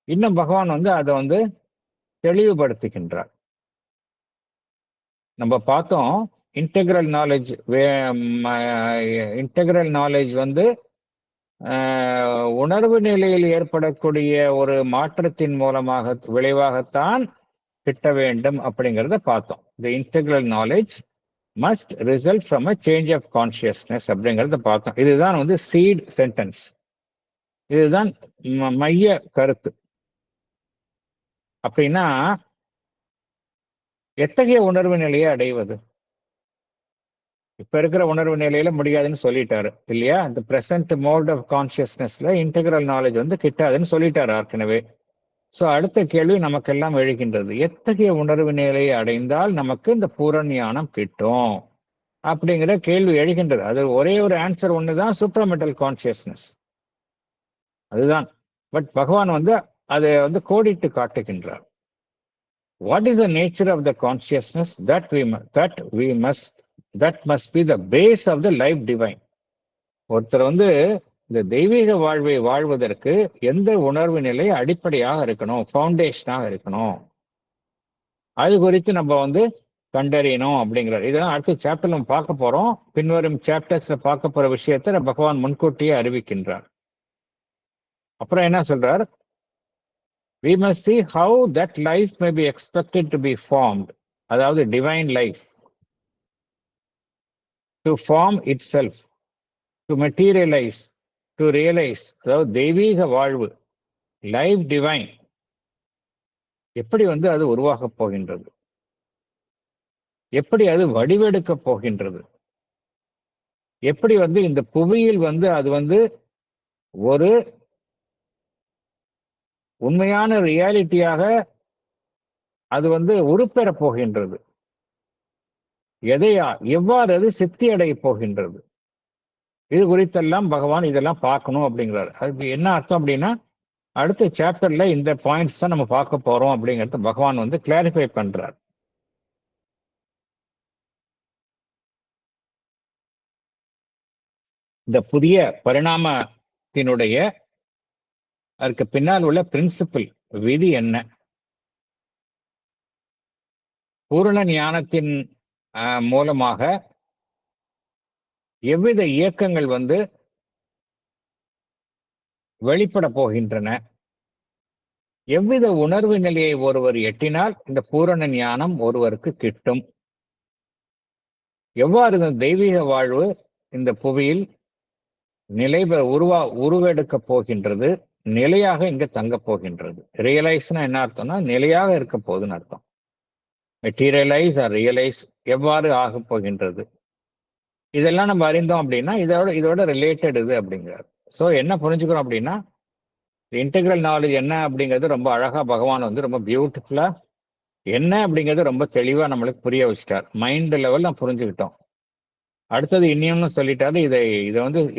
A: இன்னும் பகவான் வந்து அதை வந்து தெளிவுபடுத்துகின்றார். நம்ம பார்த்தோம் இன்டெகிரல் நாலேஜ் வந்து உணர்வு நிலையில் ஏற்படக்கூடிய ஒரு மாற்றத்தின் விளைவாகத்தான் கிட்ட வேண்டும் அப்படிங்கிறத பார்த்தோம். The integral knowledge must result from a change of consciousness அப்படிங்கிறத பார்த்தோம். இதுதான் வந்து சீட் சென்டென்ஸ், இதுதான் மைய கருத்து. அப்படின்னா எத்தகைய உணர்வு நிலையை அடைவது? இப்ப இருக்கிற உணர்வு நிலையில முடியாதுன்னு சொல்லிட்டாரு இல்லையா? இந்த பிரசன்ட் மோட் ஆஃப் கான்சியஸ்னஸ்ல இன்டெகிரல் நாலேஜ் வந்து கிட்டாதுன்னு சொல்லிட்டாரு ஏற்கனவே. சோ அடுத்த கேள்வி நமக்கெல்லாம் எழுகின்றது, எத்தகைய உணர்வு நிலையை அடைந்தால் நமக்கு இந்த பூரண ஞானம் கிட்டும் அப்படிங்கிற கேள்வி எழுகின்றது. அது ஒரே ஒரு ஆன்சர் ஒண்ணுதான், சூப்ராமெண்டல் கான்சியஸ்னஸ், அதுதான். பட் பகவான் வந்து அதை வந்து கோடிட்டு காட்டுகின்றார். What is the nature of the consciousness that must be the base of the life divine? ஒருத்தர் வந்து இந்த தெய்வீக வாழ்வை வாழ்வதற்கு எந்த உணர்வு நிலை அடிப்படையாக இருக்கணும், ஃபவுண்டேஷனாக இருக்கணும், அது குறித்து நம்ம வந்து கண்டறியணும் அப்படிங்கிறார். இதெல்லாம் அடுத்த சாப்டர்ல நம்ம பார்க்க போறோம். பின்வரும் சாப்டர்ஸ்ல பார்க்க போற விஷயத்தை பகவான் முன்கூட்டியே அறிவிக்கின்றார். அப்புறம் என்ன சொல்றார்? We must see how that life may be expected to be formed, அதாவது divine life, to form itself, to materialize, to realize, அதாவது தெய்வீக வாழ்வு, லைஃப் டிவைன் எப்படி வந்து அது உருவாகப் போகின்றது, எப்படி அது வடிவெடுக்க போகின்றது, எப்படி வந்து இந்த புவியில் வந்து அது வந்து ஒரு உண்மையான ரியாலிட்டியாக அது வந்து உருப்பெற போகின்றது, எவ்வாறு அது சித்தி அடைய போகின்றது, இது குறித்தெல்லாம் பகவான் இதெல்லாம் பார்க்கணும் அப்படிங்கிறாரு. அதுக்கு என்ன அர்த்தம் அப்படின்னா, அடுத்த சாப்டர்ல இந்த பாயிண்ட்ஸ் தான் நம்ம பார்க்க போறோம் அப்படிங்கிறது பகவான் வந்து கிளாரிஃபை பண்றார். இந்த புதிய பரிணாமத்தினுடைய அதற்கு பின்னால் உள்ள பிரின்சிபிள் விதி என்ன, பூரண ஞானத்தின் மூலமாக எவ்வித இயக்கங்கள் வந்து வெளிப்பட போகின்றன, எவ்வித உணர்வு நிலையை ஒருவர் எட்டினால் இந்த பூரண ஞானம் ஒருவருக்கு கிட்டும், எவ்வாறு இந்த தெய்வீக வாழ்வு இந்த புவியில் உருவெடுக்க போகின்றது, நிலையாக இங்க தங்க போகின்றது. ரியலைஸ்னா என்ன அர்த்தம்னா நிலையாக இருக்க போகுதுன்னு அர்த்தம். மெட்டீரியலைஸ் ஆர் ரியலைஸ் எவ்வாறு ஆக போகின்றது, இதெல்லாம் நம்ம அறிந்தோம் அப்படின்னா இதோட ரிலேட்டட் இது அப்படிங்கிறார். ஸோ என்ன புரிஞ்சுக்கிறோம் அப்படின்னா, இன்டெகிரல் நாலேஜ் என்ன அப்படிங்கிறது ரொம்ப அழகா பகவான் வந்து ரொம்ப பியூட்டிஃபுல்லா என்ன அப்படிங்கிறது ரொம்ப தெளிவா நம்மளுக்கு புரிய வச்சுட்டார். மைண்ட் லெவல் நம்ம புரிஞ்சுக்கிட்டோம். அடுத்தது இன்னொன்னு சொல்லிட்டாரு,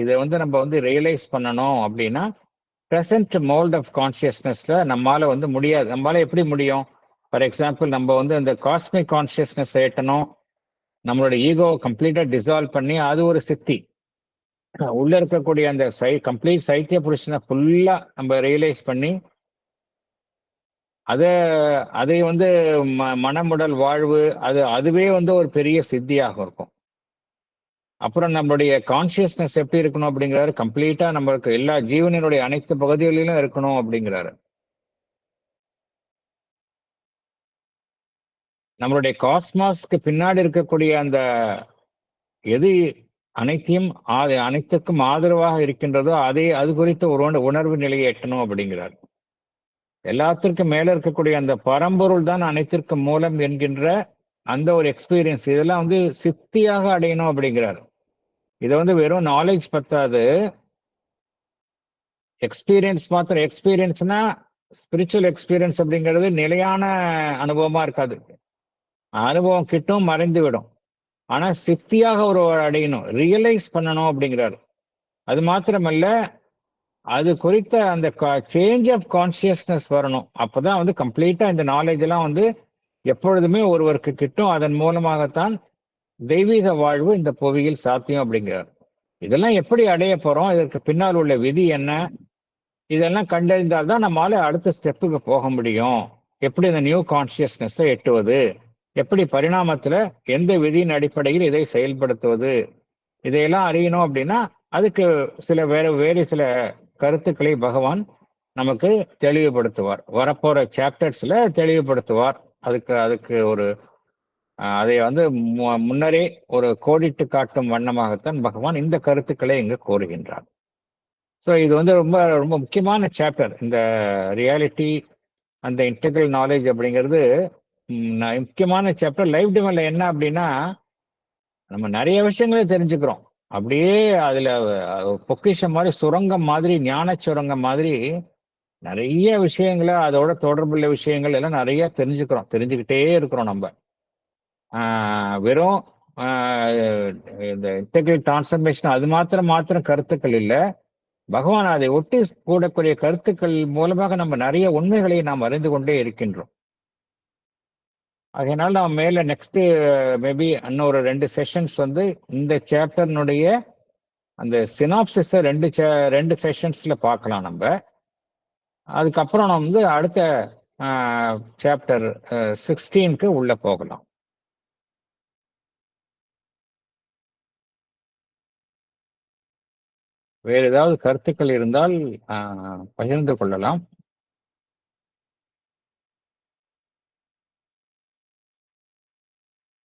A: இதை வந்து நம்ம வந்து ரியலைஸ் பண்ணணும் அப்படின்னா ப்ரெசன்ட் மோல்ட் ஆஃப் கான்சியஸ்னஸ்ல நம்மளால வந்து முடியாது. நம்மளால எப்படி முடியும்? ஃபார் எக்ஸாம்பிள், நம்ம வந்து அந்த காஸ்மிக் கான்சியஸ்னஸ் ஏற்றணும், நம்மளோட ஈகோ கம்ப்ளீட்டா டிசால்வ் பண்ணி அது ஒரு சித்தி, உள்ள இருக்கக்கூடிய அந்த கம்ப்ளீட் சைத்திய புருஷனை ஃபுல்லா நம்ம ரியலைஸ் பண்ணி அதை வந்து மனமுடல் வாழ்வு அதுவே வந்து ஒரு பெரிய சித்தியாக இருக்கும். அப்புறம் நம்மளுடைய கான்சியஸ்னஸ் எப்படி இருக்கணும் அப்படிங்கிறாரு, கம்ப்ளீட்டா நம்மளுக்கு எல்லா ஜீவனினுடைய அனைத்து பகுதிகளிலும் இருக்கணும் அப்படிங்கிறாரு. நம்மளுடைய காஸ்மாஸ்க்கு பின்னாடி இருக்கக்கூடிய அந்த எது அனைத்துக்கும் ஆதரவாக இருக்கின்றதோ அது குறித்த ஒரு உணர்வு நிலையை எட்டணும் அப்படிங்கிறார். எல்லாத்திற்கும் மேல இருக்கக்கூடிய அந்த பரம்பொருள் தான் அனைத்திற்கும் மூலம் என்கின்ற அந்த ஒரு எக்ஸ்பீரியன்ஸ், இதெல்லாம் வந்து சித்தியாக அடையணும் அப்படிங்கிறார். இதை வந்து வெறும் நாலேஜ் பத்தாது, எக்ஸ்பீரியன்ஸ் மாத்திரம். எக்ஸ்பீரியன்ஸ்னா ஸ்பிரிச்சுவல் எக்ஸ்பீரியன்ஸ் அப்படிங்கிறது நிலையான அனுபவமா இருக்காது, அனுபவம் கிட்டும் மறைந்து விடும். ஆனா சித்தியாக ஒரு அடையணும், ரியலைஸ் பண்ணணும் அப்படிங்கிறாரு. அது மாத்திரமல்ல, அது குறித்த அந்த சேஞ்ச் ஆஃப் கான்சியஸ்னஸ் வரணும். அப்பதான் வந்து கம்ப்ளீட்டா இந்த நாலேஜ் எல்லாம் வந்து எப்பொழுதுமே ஒருவருக்கு கிட்டும். அதன் மூலமாகத்தான் தெய்வீக வாழ்வு இந்த புவியில் சாத்தியம் அப்படிங்கிறார். இதெல்லாம் எப்படி அடைய போறோம், இதற்கு பின்னால் உள்ள விதி என்ன, இதெல்லாம் கண்டறிந்தால்தான் நம்மளால அடுத்த ஸ்டெப்புக்கு போக முடியும். எப்படி இந்த நியூ கான்சியஸ்னஸை எட்டுவது, எப்படி பரிணாமத்துல எந்த விதியின் அடிப்படையில் இதை செயல்படுத்துவது, இதையெல்லாம் அறியணும் அப்படின்னா அதுக்கு வேறு சில கருத்துக்களை பகவான் நமக்கு தெளிவுபடுத்துவார். வரப்போற சாப்டர்ஸ்ல தெளிவுபடுத்துவார். அதுக்கு ஒரு அதை வந்து முன்னரே ஒரு கோடிட்டு காட்டும் வண்ணமாகத்தான் பகவான் இந்த கருத்துக்களை இங்கு கோருகின்றார். ஸோ இது வந்து ரொம்ப ரொம்ப முக்கியமான சாப்டர். இந்த ரியாலிட்டி அந்த இன்டெகிரல் நாலேஜ் அப்படிங்கிறது முக்கியமான சாப்டர். லைஃப் டிவைன்ல என்ன அப்படின்னா, நம்ம நிறைய விஷயங்களே தெரிஞ்சுக்கிறோம். அப்படியே அதுல பொக்கிஷம் மாதிரி, சுரங்கம் மாதிரி, ஞான சுரங்கம் மாதிரி நிறைய விஷயங்களை, அதோட தொடர்புள்ள விஷயங்கள் எல்லாம் நிறைய தெரிஞ்சுக்கிட்டே இருக்கிறோம். நம்ம வெறும் இந்த இன்டெகிரல் டிரான்ஸ்ஃபர்மேஷன் அது மாத்திரம் கருத்துக்கள் இல்லை, பகவான் அதை ஒட்டி கூடக்கூடிய கருத்துக்கள் மூலமாக நம்ம நிறைய உண்மைகளை நாம் அறிந்து கொண்டே இருக்கின்றோம். அதனால நம்ம மேல நெக்ஸ்ட் மேபி இன்னொரு 2 செஷன்ஸ் வந்து இந்த சாப்டர்னுடைய அந்த சினாப்சிஸை 2 செஷன்ஸ்ல பார்க்கலாம் நம்ம. அதுக்கப்புறம் நம்ம வந்து அடுத்த சாப்டர் 16க்கு உள்ள போகலாம். வேறு ஏதாவது கருத்துக்கள் இருந்தால் பகிர்ந்து கொள்ளலாம்.